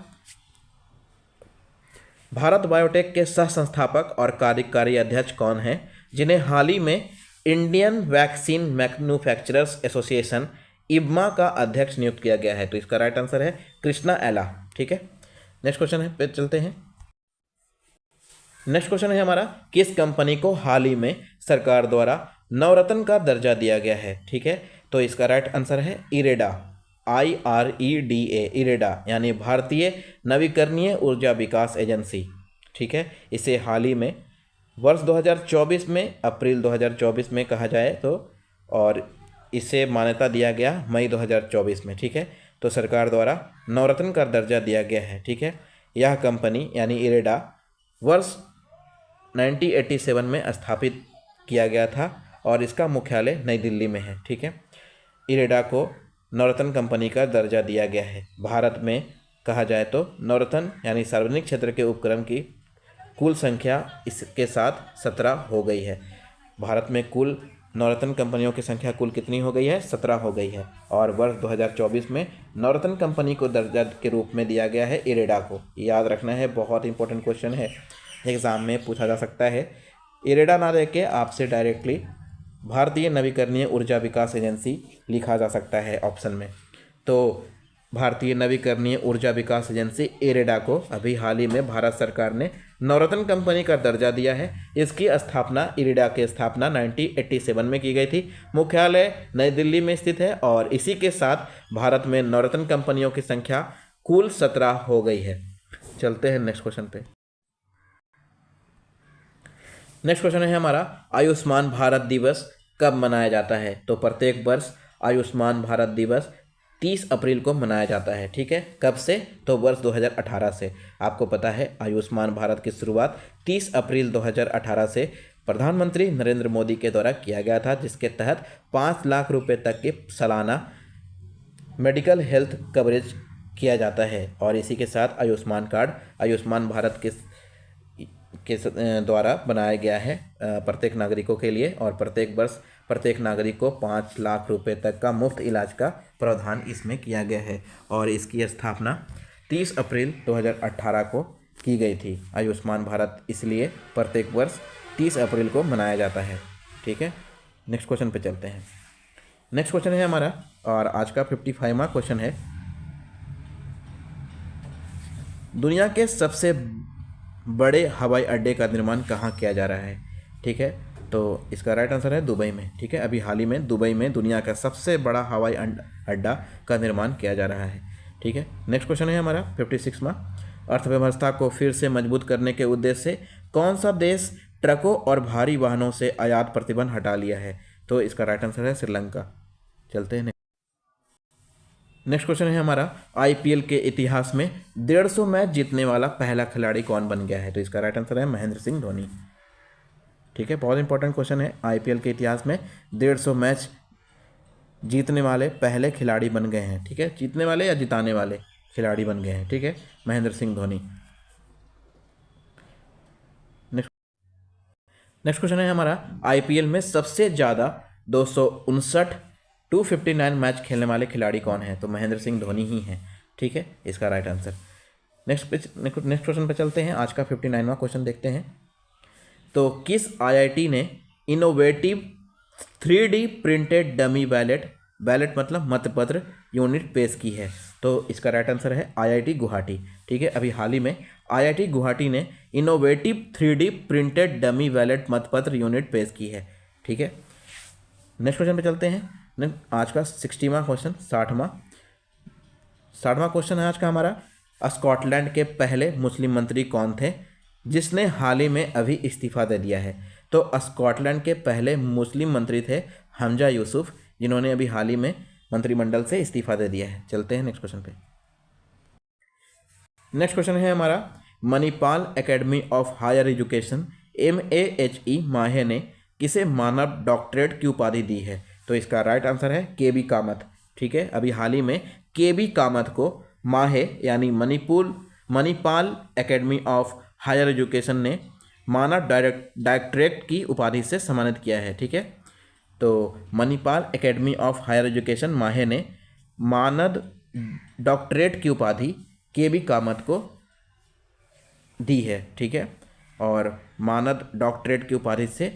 भारत बायोटेक के सह संस्थापक और कार्यकारी अध्यक्ष कौन हैं जिन्हें हाल ही में इंडियन वैक्सीन मैन्युफैक्चरर्स एसोसिएशन इब्मा का अध्यक्ष नियुक्त किया गया है? तो इसका राइट आंसर है कृष्णा एला। ठीक है, नेक्स्ट क्वेश्चन है पे चलते हैं। नेक्स्ट क्वेश्चन है हमारा, किस कंपनी को हाल ही में सरकार द्वारा नवरत्न का दर्जा दिया गया है? ठीक है, तो इसका राइट आंसर है इरेडा, IREDA, इरेडा यानी भारतीय नवीकरणीय ऊर्जा विकास एजेंसी। ठीक है, इसे हाल ही में वर्ष 2024 में, अप्रैल 2024 में कहा जाए तो, और इसे मान्यता दिया गया मई 2024 में। ठीक है, तो सरकार द्वारा नवरत्न का दर्जा दिया गया है। ठीक है, यह कंपनी यानी इरेडा वर्ष 1987 में स्थापित किया गया था और इसका मुख्यालय नई दिल्ली में है। ठीक है, इरेडा को नवरत्न कंपनी का दर्जा दिया गया है। भारत में कहा जाए तो नवरत्न यानी सार्वजनिक क्षेत्र के उपक्रम की कुल संख्या इसके साथ 17 हो गई है। भारत में कुल नवरत्न कंपनियों की संख्या कुल कितनी हो गई है? 17 हो गई है। और वर्ष 2024 में नवरत्न कंपनी को दर्जा के रूप में दिया गया है इरेडा को। याद रखना है, बहुत इंपॉर्टेंट क्वेश्चन है, एग्जाम में पूछा जा सकता है। इरेडा ना देके आपसे डायरेक्टली भारतीय नवीकरणीय ऊर्जा विकास एजेंसी लिखा जा सकता है ऑप्शन में। तो भारतीय नवीकरणीय ऊर्जा विकास एजेंसी इरेडा को अभी हाल ही में भारत सरकार ने नवरत्न कंपनी का दर्जा दिया है। इसकी स्थापना, इरेडा की स्थापना 1987 में की गई थी। मुख्यालय नई दिल्ली में स्थित है और इसी के साथ भारत में नवरत्न कंपनियों की संख्या कुल 17 हो गई है। चलते हैं नेक्स्ट क्वेश्चन पे। नेक्स्ट क्वेश्चन है हमारा, आयुष्मान भारत दिवस कब मनाया जाता है? तो प्रत्येक वर्ष आयुष्मान भारत दिवस 30 अप्रैल को मनाया जाता है। ठीक है, कब से? तो वर्ष 2018 से। आपको पता है आयुष्मान भारत की शुरुआत 30 अप्रैल 2018 से प्रधानमंत्री नरेंद्र मोदी के द्वारा किया गया था, जिसके तहत 5 लाख रुपए तक के सालाना मेडिकल हेल्थ कवरेज किया जाता है। और इसी के साथ आयुष्मान कार्ड आयुष्मान भारत के द्वारा बनाया गया है प्रत्येक नागरिकों के लिए, और प्रत्येक वर्ष प्रत्येक नागरिक को 5 लाख रुपए तक का मुफ्त इलाज का प्रावधान इसमें किया गया है। और इसकी स्थापना 30 अप्रैल 2018 को की गई थी। आयुष्मान भारत इसलिए प्रत्येक वर्ष 30 अप्रैल को मनाया जाता है। ठीक है, नेक्स्ट क्वेश्चन पे चलते हैं। नेक्स्ट क्वेश्चन है हमारा, और आज का 55वां क्वेश्चन है, दुनिया के सबसे बड़े हवाई अड्डे का निर्माण कहाँ किया जा रहा है? ठीक है, तो इसका राइट आंसर है दुबई में। ठीक है, अभी हाल ही में दुबई में दुनिया का सबसे बड़ा हवाई अड्डा का निर्माण किया जा रहा है। ठीक है, नेक्स्ट क्वेश्चन है हमारा 56वां, अर्थव्यवस्था को फिर से मजबूत करने के उद्देश्य से कौन सा देश ट्रकों और भारी वाहनों से आयात प्रतिबंध हटा लिया है? तो इसका राइट आंसर है श्रीलंका। चलते हैं नेक्स्ट क्वेश्चन है हमारा, IPL के इतिहास में 150 मैच जीतने वाला पहला खिलाड़ी कौन बन गया है? तो इसका राइट आंसर है महेंद्र सिंह धोनी। ठीक है, बहुत इंपॉर्टेंट क्वेश्चन है। IPL के इतिहास में 150 मैच जीतने वाले पहले खिलाड़ी बन गए हैं। ठीक है, जीतने वाले या जिताने वाले खिलाड़ी बन गए हैं। ठीक है, महेंद्र सिंह धोनी। नेक्स्ट क्वेश्चन है हमारा, IPL में सबसे ज़्यादा 259 मैच खेलने वाले खिलाड़ी कौन है? तो महेंद्र सिंह धोनी ही हैं। ठीक है, इसका राइट आंसर। नेक्स्ट क्वेश्चन पे चलते हैं। आज का 59वां क्वेश्चन देखते हैं। तो किस IIT ने innovative 3D printed dummy ballot ballot मतलब मतपत्र यूनिट पेश की है? तो इसका राइट आंसर है आईआईटी गुवाहाटी। ठीक है, अभी हाल ही में आईआईटी गुवाहाटी ने innovative 3D printed dummy ballot मतपत्र यूनिट पेश की है। ठीक है, नेक्स्ट क्वेश्चन पे चलते हैं। आज का 60वां क्वेश्चन, 60वां क्वेश्चन है आज का हमारा। स्कॉटलैंड के पहले मुस्लिम मंत्री कौन थे जिसने हाल ही में अभी इस्तीफा दे दिया है? तो स्कॉटलैंड के पहले मुस्लिम मंत्री थे हमजा यूसुफ, जिन्होंने अभी हाल ही में मंत्रिमंडल से इस्तीफा दे दिया है। चलते हैं नेक्स्ट क्वेश्चन पे। नेक्स्ट क्वेश्चन है हमारा, Manipal academy of higher education MAHE Mahe ने किसे मानव डॉक्टरेट की उपाधि दी है? तो इसका राइट आंसर है KB कामत। ठीक है, अभी हाल ही में KB कामत को माहे यानी Manipal academy of higher education ने मानव डॉक्टरेट की उपाधि से सम्मानित किया है। ठीक है, तो Manipal academy of higher education Mahe ने मानद डॉक्टरेट की उपाधि KB कामत को दी है। ठीक है, और मानद डॉक्टरेट की उपाधि से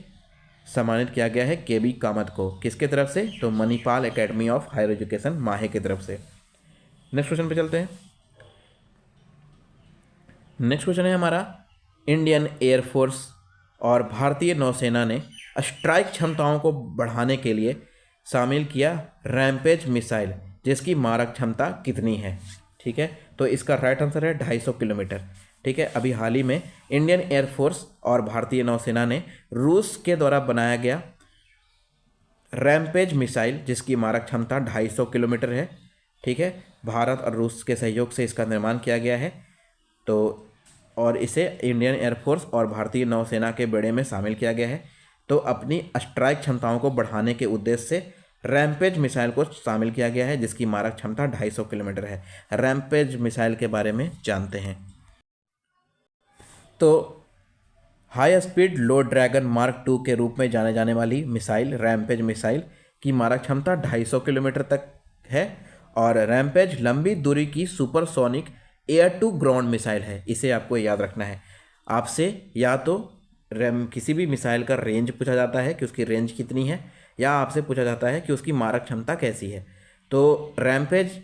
सम्मानित किया गया है KB कामत को। किसके तरफ से? तो Manipal academy of higher education Mahe की तरफ से। नेक्स्ट क्वेश्चन पे चलते हैं। नेक्स्ट क्वेश्चन है हमारा, इंडियन एयरफोर्स और भारतीय नौसेना ने स्ट्राइक क्षमताओं को बढ़ाने के लिए शामिल किया रैम्पेज मिसाइल, जिसकी मारक क्षमता कितनी है? ठीक है, तो इसका राइट आंसर है 250 किलोमीटर। ठीक है, अभी हाल ही में इंडियन एयरफोर्स और भारतीय नौसेना ने रूस के द्वारा बनाया गया रैम्पेज मिसाइल, जिसकी मारक क्षमता 250 किलोमीटर है। ठीक है, भारत और रूस के सहयोग से इसका निर्माण किया गया है। तो और इसे इंडियन एयरफोर्स और भारतीय नौसेना के बेड़े में शामिल किया गया है। तो अपनी स्ट्राइक क्षमताओं को बढ़ाने के उद्देश्य से रैम्पेज मिसाइल को शामिल किया गया है, जिसकी मारक क्षमता 250 किलोमीटर है। रैम्पेज मिसाइल के बारे में जानते हैं। तो हाई स्पीड लो ड्रैगन मार्क 2 के रूप में जाने जाने वाली मिसाइल रैम्पेज मिसाइल की मारक क्षमता 250 किलोमीटर तक है, और रैम्पेज लंबी दूरी की supersonic air to ground missile है। इसे आपको याद रखना है। आपसे या तो किसी भी मिसाइल का रेंज पूछा जाता है कि उसकी रेंज कितनी है, या आपसे पूछा जाता है कि उसकी मारक क्षमता कैसी है। तो रैम्पेज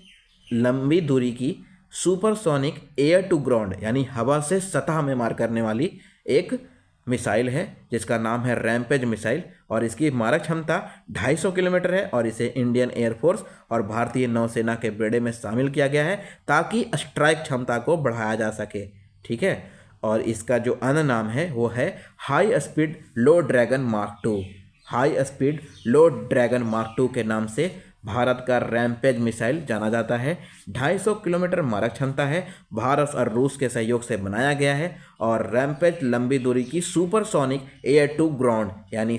लंबी दूरी की सुपरसोनिक एयर टू ग्राउंड यानी हवा से सतह में मार करने वाली एक मिसाइल है, जिसका नाम है रैम्पेज मिसाइल, और इसकी मारक क्षमता 250 किलोमीटर है, और इसे इंडियन एयरफोर्स और भारतीय नौसेना के बेड़े में शामिल किया गया है ताकि स्ट्राइक क्षमता को बढ़ाया जा सके। ठीक है, और इसका जो अन्य नाम है वो है हाई स्पीड लो ड्रैगन मार्क 2। हाई स्पीड लो ड्रैगन मार्क 2 के नाम से भारत का रैम्पेज मिसाइल जाना जाता है। 250 किलोमीटर मारक क्षमता है, भारत और रूस के सहयोग से बनाया गया है, और रैम्पेज लंबी दूरी की सुपरसोनिक एयर टू ग्राउंड यानी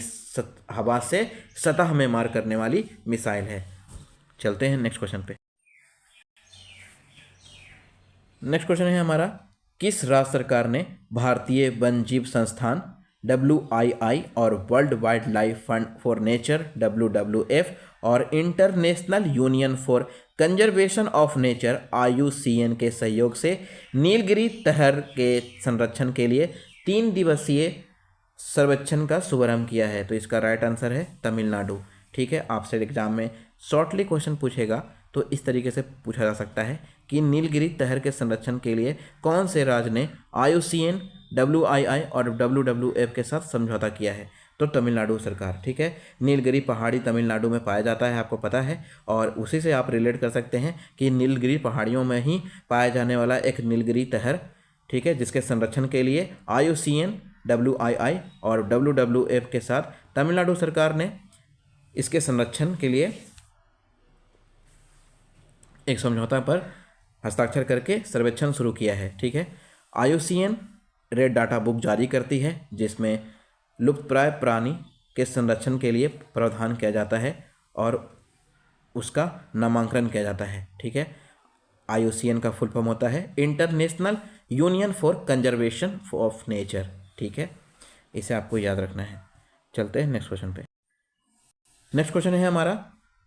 हवा से सतह में मार करने वाली मिसाइल है। चलते हैं नेक्स्ट क्वेश्चन पे। नेक्स्ट क्वेश्चन है हमारा, किस राज्य सरकार ने भारतीय वन्यजीव संस्थान WII और world wild life fund for nature WWF और international union for conservation of nature IUCN के सहयोग से नीलगिरी तहर के संरक्षण के लिए 3 दिवसीय सर्वेक्षण का शुभारंभ किया है? तो इसका राइट आंसर है तमिलनाडु। ठीक है, आपसे एग्जाम में शॉर्टली क्वेश्चन पूछेगा तो इस तरीके से पूछा जा सकता है कि नीलगिरी तहर के संरक्षण के लिए कौन से राज्य ने IUCN, WII और WWF के साथ समझौता किया है? तो तमिलनाडु सरकार। ठीक है, नीलगिरी पहाड़ी तमिलनाडु में पाया जाता है, आपको पता है, और उसी से आप रिलेट कर सकते हैं कि नीलगिरी पहाड़ियों में ही पाया जाने वाला एक नीलगिरी तहर, ठीक है, जिसके संरक्षण के लिए IUCN, WII और WWF के साथ तमिलनाडु सरकार ने इसके संरक्षण के लिए एक समझौता पर हस्ताक्षर करके सर्वेक्षण शुरू किया है। ठीक है, IUCN रेड डाटा बुक जारी करती है, जिसमें लुप्तप्राय प्राणी के संरक्षण के लिए प्रावधान किया जाता है और उसका नामांकन किया जाता है। ठीक है, IUCN का फुल फॉर्म होता है international union for conservation of nature. ठीक है, इसे आपको याद रखना है। चलते हैं नेक्स्ट क्वेश्चन पे। नेक्स्ट क्वेश्चन है हमारा,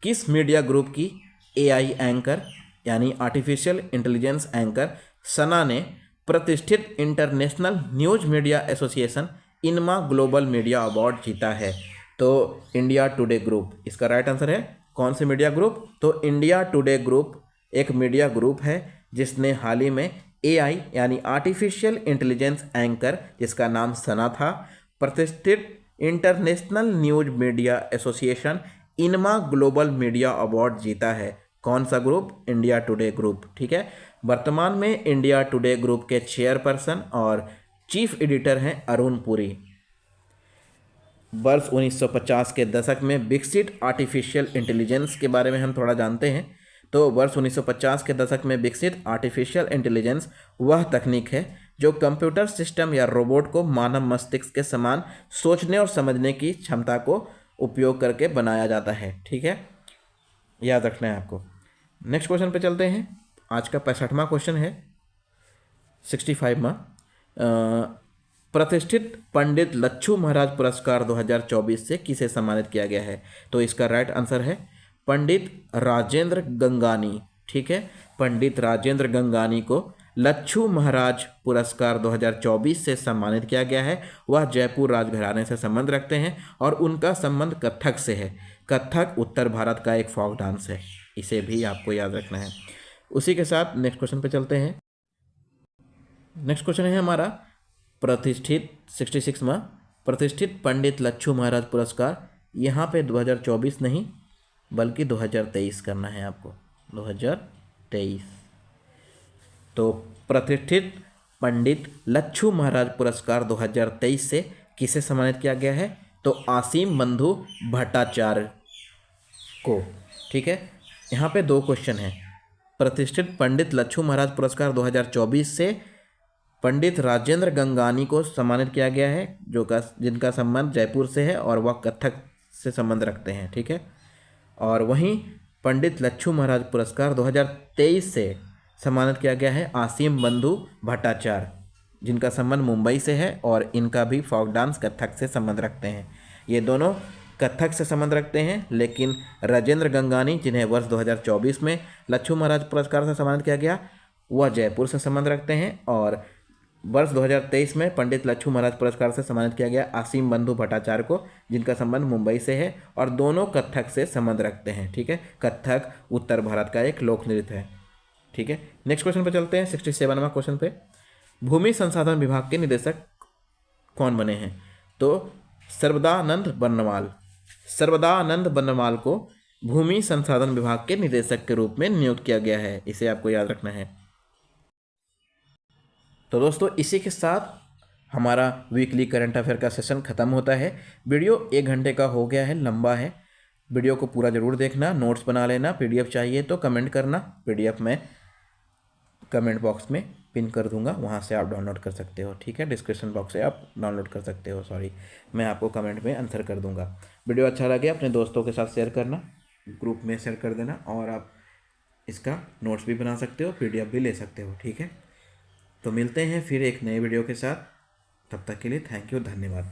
किस मीडिया ग्रुप की AI एंकर यानी आर्टिफिशियल इंटेलिजेंस एंकर सना ने प्रतिष्ठित international news media association INMA global media award जीता है? तो इंडिया टुडे ग्रुप। इसका राइट आंसर है कौन से मीडिया ग्रुप? तो इंडिया टुडे ग्रुप एक मीडिया ग्रुप है जिसने हाल ही में AI यानी आर्टिफिशियल इंटेलिजेंस एंकर, जिसका नाम सना था, प्रतिष्ठित international news media association INMA global media award जीता है। कौन सा ग्रुप? India Today group. ठीक है, वर्तमान में इंडिया टुडे ग्रुप के चेयरपर्सन और चीफ एडिटर हैं अरुण पुरी। वर्ष 1950 के दशक में विकसित आर्टिफिशियल इंटेलिजेंस के बारे में हम थोड़ा जानते हैं। तो वर्ष 1950 के दशक में विकसित आर्टिफिशियल इंटेलिजेंस वह तकनीक है जो कंप्यूटर सिस्टम या रोबोट को मानव मस्तिष्क के समान सोचने और समझने की क्षमता को उपयोग करके बनाया जाता है। ठीक है, याद रखना है आपको। नेक्स्ट क्वेश्चन पे चलते हैं। आज का 65वां क्वेश्चन है, 65वां। प्रतिष्ठित पंडित लच्छू महाराज पुरस्कार 2024 से किसे सम्मानित किया गया है? तो इसका राइट आंसर है पंडित राजेंद्र गंगानी। ठीक है, पंडित राजेंद्र गंगानी को लच्छू महाराज पुरस्कार 2024 से सम्मानित किया गया है। वह जयपुर राजघराने से संबंध रखते हैं और उनका संबंध कथक से है। कथक उत्तर भारत का एक फोक डांस है, इसे भी आपको याद रखना है। उसी के साथ नेक्स्ट क्वेश्चन पे चलते हैं। नेक्स्ट क्वेश्चन है हमारा प्रतिष्ठित 66वां प्रतिष्ठित पंडित लच्छू महाराज पुरस्कार। यहाँ पे 2024 नहीं बल्कि 2023 करना है आपको, 2023। तो प्रतिष्ठित पंडित लच्छू महाराज पुरस्कार 2023 से किसे सम्मानित किया गया है? तो आसीम बंधु भट्टाचार्य को। ठीक है, यहाँ पे दो क्वेश्चन हैं। प्रतिष्ठित पंडित लच्छू महाराज पुरस्कार 2024 से पंडित राजेंद्र गंगानी को सम्मानित किया गया है, जिनका संबंध जयपुर से है और वह कथक से संबंध रखते हैं। ठीक है, और वहीं पंडित लच्छू महाराज पुरस्कार 2023 से सम्मानित किया गया है आसीम बंधु भट्टाचार्य, जिनका संबंध मुंबई से है और इनका भी फोक डांस कथक से संबंध रखते हैं। ये दोनों कथक से संबंध रखते हैं, लेकिन राजेंद्र गंगानी, जिन्हें वर्ष 2024 में लच्छू महाराज पुरस्कार से सम्मानित किया गया, वह जयपुर से संबंध रखते हैं। और वर्ष 2023 में पंडित लच्छू महाराज पुरस्कार से सम्मानित किया गया आसीम बंधु भट्टाचार्य को, जिनका संबंध मुंबई से है और दोनों कथक से संबंध रखते हैं। ठीक है, कथक उत्तर भारत का एक लोक नृत्य है। ठीक है, नेक्स्ट क्वेश्चन पे चलते हैं। 67वां क्वेश्चन पे, भूमि संसाधन विभाग के निदेशक कौन बने हैं? तो सर्वदानंद बर्नवाल। सर्वदानंद बर्नवाल को भूमि संसाधन विभाग के निदेशक के रूप में नियुक्त किया गया है, इसे आपको याद रखना है। तो दोस्तों, इसी के साथ हमारा वीकली करंट अफेयर का सेशन खत्म होता है। वीडियो 1 घंटे का हो गया है, लंबा है। वीडियो को पूरा जरूर देखना, नोट्स बना लेना। PDF चाहिए तो कमेंट करना, PDF में कमेंट बॉक्स में पिन कर दूंगा, वहाँ से आप डाउनलोड कर सकते हो। ठीक है, डिस्क्रिप्शन बॉक्स से आप डाउनलोड कर सकते हो। मैं आपको कमेंट में आंसर कर दूंगा। वीडियो अच्छा लगे अपने दोस्तों के साथ शेयर करना, ग्रुप में शेयर कर देना, और आप इसका नोट्स भी बना सकते हो, PDF भी ले सकते हो। ठीक है, तो मिलते हैं फिर एक नए वीडियो के साथ। तब तक के लिए थैंक यू, धन्यवाद।